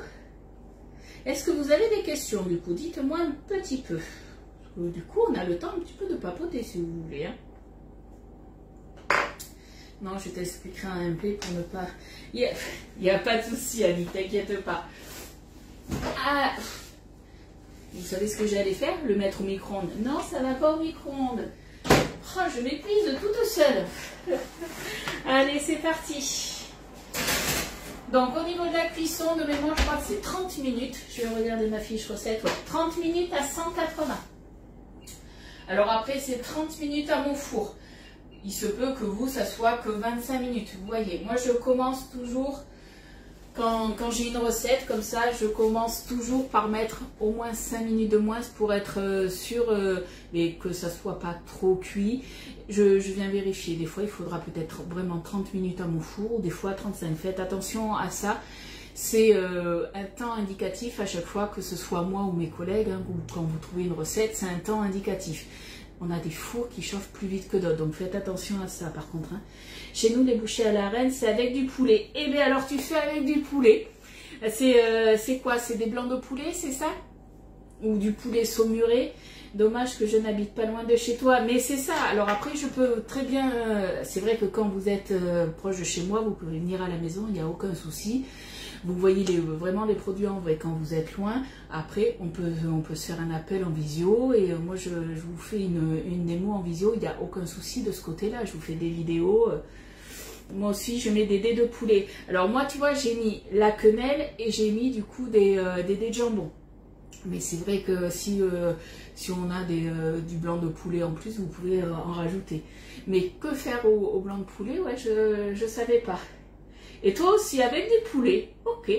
Est-ce que vous avez des questions, du coup? Dites-moi un petit peu. Parce que, du coup, on a le temps un petit peu de papoter, si vous voulez. Hein. Non, je t'expliquerai un MP pour ne pas... Il n'y a pas de souci, Annie, t'inquiète pas. Ah, vous savez ce que j'allais faire? Le mettre au micro-ondes. Non, ça va pas au micro-ondes. Oh, je m'épuise toute seule. Allez, c'est parti. Donc, au niveau de la cuisson, de mémoire, je crois que c'est 30 minutes. Je vais regarder ma fiche recette. Ouais. 30 minutes à 180. Alors après, c'est 30 minutes à mon four. Il se peut que vous, ça soit que 25 minutes. Vous voyez, moi, je commence toujours, quand j'ai une recette comme ça, je commence toujours par mettre au moins 5 minutes de moins pour être sûr et que ça soit pas trop cuit. Je viens vérifier. Des fois, il faudra peut-être vraiment 30 minutes à mon four, des fois 35. Faites attention à ça. C'est un temps indicatif à chaque fois, que ce soit moi ou mes collègues, hein, ou quand vous trouvez une recette, c'est un temps indicatif. On a des fours qui chauffent plus vite que d'autres, donc faites attention à ça par contre. Hein. Chez nous, les bouchées à la reine, c'est avec du poulet. Eh bien alors, tu fais avec du poulet. C'est quoi? C'est des blancs de poulet, c'est ça? Ou du poulet saumuré? Dommage que je n'habite pas loin de chez toi, mais c'est ça. Alors après, je peux très bien... c'est vrai que quand vous êtes proche de chez moi, vous pouvez venir à la maison, il n'y a aucun souci. Vous voyez vraiment les produits en vrai quand vous êtes loin. Après, on peut se faire un appel en visio et moi, je vous fais une démo en visio. Il n'y a aucun souci de ce côté-là. Je vous fais des vidéos. Moi aussi, je mets des dés de poulet. Alors moi, tu vois, j'ai mis la quenelle et j'ai mis du coup des dés de jambon. Mais c'est vrai que si on a du blanc de poulet en plus, vous pouvez en rajouter. Mais que faire au blanc de poulet? Ouais, je savais pas. Et toi aussi avec du poulet, ok.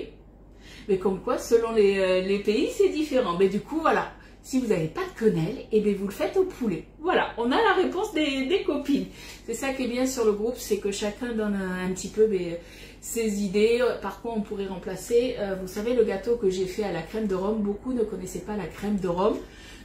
Mais comme quoi, selon les pays, c'est différent. Mais du coup, voilà, Si vous n'avez pas de quenelle, et bien vous le faites au poulet. Voilà, on a la réponse des copines. C'est ça qui est bien sur le groupe, c'est que chacun donne un petit peu ses idées, par quoi on pourrait remplacer. Vous savez, le gâteau que j'ai fait à la crème de rhum, beaucoup ne connaissaient pas la crème de rhum.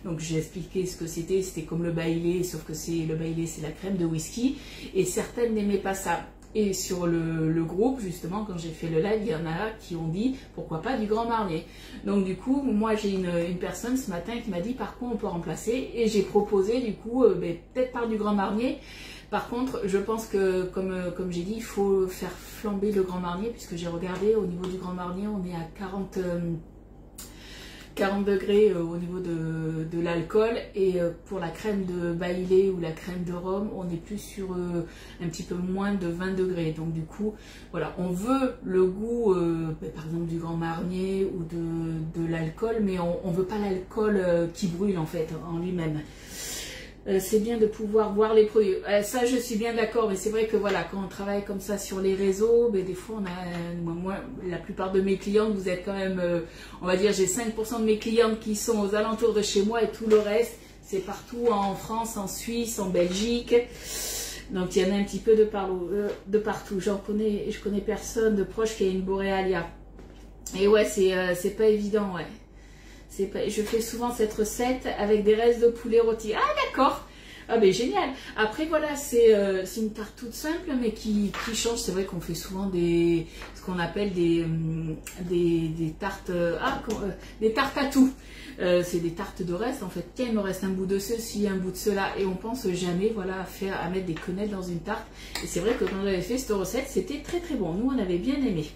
Donc j'ai expliqué ce que c'était comme le Bailey, sauf que le Bailey c'est la crème de whisky. Et certaines n'aimaient pas ça. Et sur le groupe, justement, quand j'ai fait le live, il y en a qui ont dit, pourquoi pas du Grand Marnier. Donc du coup, moi j'ai une personne ce matin qui m'a dit par quoi on peut remplacer. Et j'ai proposé du coup, peut-être par du Grand Marnier. Par contre, je pense que, comme j'ai dit, il faut faire flamber le Grand Marnier, puisque j'ai regardé, au niveau du Grand Marnier, on est à 40 degrés au niveau de l'alcool, et pour la crème de Bailey ou la crème de rhum, on est plus sur un petit peu moins de 20 degrés. Donc du coup, voilà, on veut le goût, par exemple du Grand Marnier ou de l'alcool, mais on veut pas l'alcool qui brûle en fait, en lui-même. C'est bien de pouvoir voir les produits. Ça, je suis bien d'accord, mais c'est vrai que voilà, quand on travaille comme ça sur les réseaux, des fois, on a, moi, la plupart de mes clientes, vous êtes quand même, on va dire, j'ai 5% de mes clientes qui sont aux alentours de chez moi, et tout le reste, c'est partout en France, en Suisse, en Belgique. Donc, il y en a un petit peu de partout. Je connais personne de proche qui a une Borealia. Et ouais, c'est pas évident, ouais. Je fais souvent cette recette avec des restes de poulet rôti. Ah d'accord. Ah ben génial. Après voilà, c'est une tarte toute simple mais qui change. C'est vrai qu'on fait souvent ce qu'on appelle des tartes des tartes à tout. C'est des tartes de reste en fait. Tiens, il me reste un bout de ceci, un bout de cela, et on pense jamais voilà à mettre des quenelles dans une tarte. Et c'est vrai que quand j'avais fait cette recette, c'était très très bon. Nous on avait bien aimé.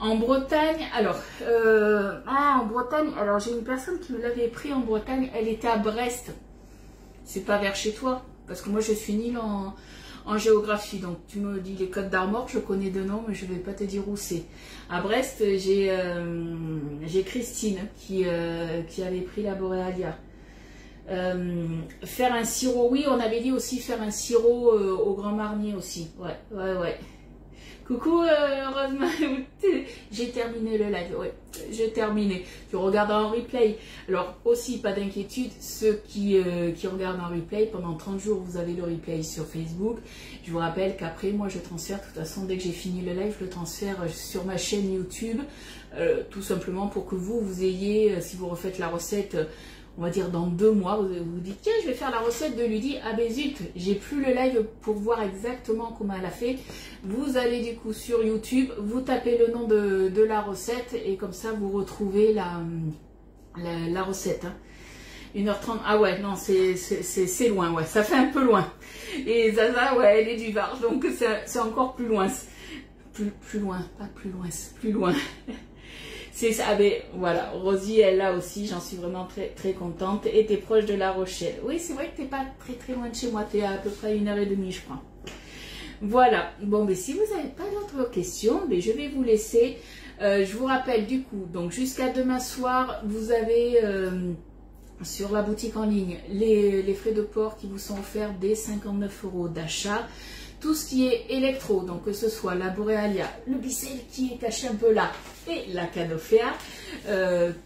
En Bretagne, alors, en Bretagne, alors j'ai une personne qui me l'avait pris en Bretagne, elle était à Brest. C'est pas vers chez toi, parce que moi je suis nulle en géographie, donc tu me dis les Côtes d'Armor, je connais de nom, mais je vais pas te dire où c'est. À Brest, j'ai Christine qui avait pris la Borealia. Faire un sirop, oui, on avait dit aussi faire un sirop au Grand Marnier aussi, ouais. Coucou Rosemary, j'ai terminé le live, ouais, j'ai terminé. Tu regardes en replay. Alors aussi, pas d'inquiétude, ceux qui regardent en replay, pendant 30 jours, vous avez le replay sur Facebook. Je vous rappelle qu'après, moi, je transfère, de toute façon, dès que j'ai fini le live, je le transfère sur ma chaîne YouTube, tout simplement pour que vous ayez, si vous refaites la recette, on va dire dans 2 mois, vous vous dites tiens, je vais faire la recette de Ludie. Ah ben zut, j'ai plus le live pour voir exactement comment elle a fait. Vous allez du coup sur YouTube, vous tapez le nom de la recette, et comme ça vous retrouvez la recette. 1h30, ah ouais, non, c'est loin, ouais, ça fait un peu loin. Et Zaza, ouais, elle est du Var, donc c'est encore plus loin. Plus loin, pas plus loin, c'est plus loin. C'est ça, mais voilà, Rosie, elle là aussi, j'en suis vraiment très très contente. Et t'es proche de La Rochelle. Oui, c'est vrai que t'es pas très très loin de chez moi, t'es à peu près 1h30, je crois. Voilà, bon, mais si vous n'avez pas d'autres questions, mais je vais vous laisser. Je vous rappelle du coup, donc jusqu'à demain soir, vous avez sur la boutique en ligne les frais de port qui vous sont offerts dès 59 € d'achat. Tout ce qui est électro, donc que ce soit la Borealia, le Bicel qui est caché un peu là, et la Canofea,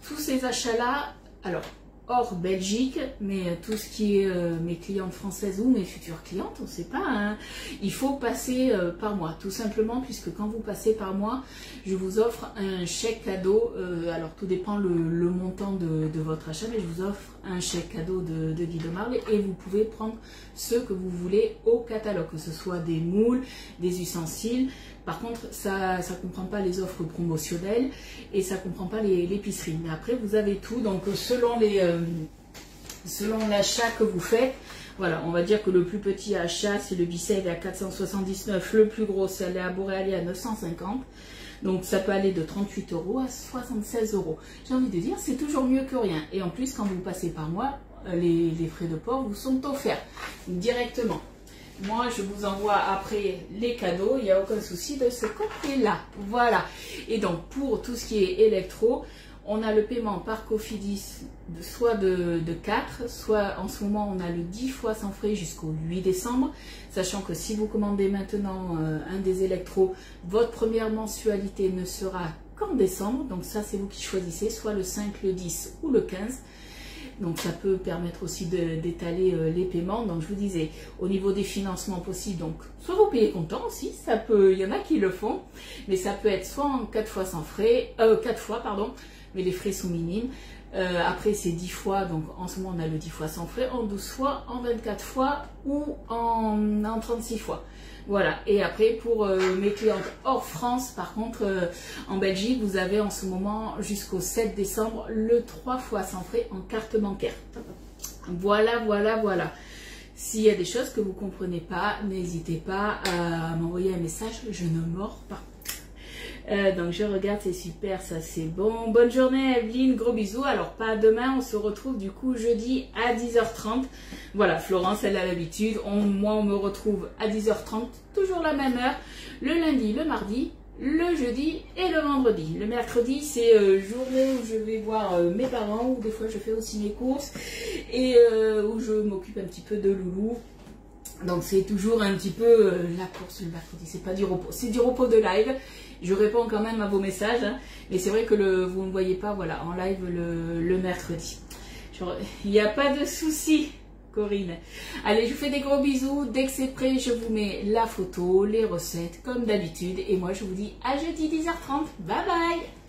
tous ces achats-là, alors hors Belgique, mais tout ce qui est mes clientes françaises ou mes futures clientes, on ne sait pas, hein, il faut passer par moi, tout simplement, puisque quand vous passez par moi, je vous offre un chèque cadeau, alors tout dépend le montant de votre achat, mais je vous offre un chèque cadeau de Guy de Marle, et vous pouvez prendre ce que vous voulez au catalogue, que ce soit des moules, des ustensiles. Par contre, ça ne comprend pas les offres promotionnelles et ça ne comprend pas l'épicerie. Mais après, vous avez tout. Donc, selon l'achat que vous faites, voilà, on va dire que le plus petit achat, c'est le Bicel à 479. Le plus gros, c'est la Borealia à 950. Donc, ça peut aller de 38 € à 76 €. J'ai envie de dire, c'est toujours mieux que rien. Et en plus, quand vous passez par moi, les frais de port vous sont offerts directement. Moi, je vous envoie après les cadeaux, il n'y a aucun souci de ce côté-là. Voilà. Et donc, pour tout ce qui est électro, on a le paiement par Cofidis, soit de 4, soit en ce moment, on a le 10 fois sans frais jusqu'au 8 décembre. Sachant que si vous commandez maintenant un des électros, votre première mensualité ne sera qu'en décembre. Donc ça, c'est vous qui choisissez, soit le 5, le 10 ou le 15. Donc ça peut permettre aussi d'étaler les paiements. Donc je vous disais, au niveau des financements possibles, donc soit vous payez comptant aussi, ça peut, il y en a qui le font, mais ça peut être soit en 4 fois sans frais, 4 fois pardon, mais les frais sont minimes. Après c'est 10 fois, donc en ce moment on a le 10 fois sans frais, en 12 fois, en 24 fois ou en 36 fois. Voilà, et après pour mes clientes hors France, par contre en Belgique, vous avez en ce moment jusqu'au 7 décembre le 3 fois sans frais en carte bancaire. Voilà, voilà, voilà. S'il y a des choses que vous ne comprenez pas, n'hésitez pas à m'envoyer un message, je ne mords pas. Donc je regarde, c'est super, ça c'est bon. Bonne journée Evelyne, gros bisous. Alors pas demain, on se retrouve du coup jeudi à 10h30. Voilà, Florence elle a l'habitude, moi on me retrouve à 10h30, toujours la même heure, le lundi, le mardi, le jeudi et le vendredi. Le mercredi c'est journée où je vais voir mes parents, où des fois je fais aussi mes courses et où je m'occupe un petit peu de Loulou. Donc c'est toujours un petit peu la course le mercredi, c'est pas du repos, c'est du repos de live. Je réponds quand même à vos messages, hein, mais c'est vrai que vous ne voyez pas voilà, en live le mercredi. Il n'y a pas de souci, Corinne. Allez, je vous fais des gros bisous. Dès que c'est prêt, je vous mets la photo, les recettes, comme d'habitude. Et moi, je vous dis à jeudi 10h30. Bye bye!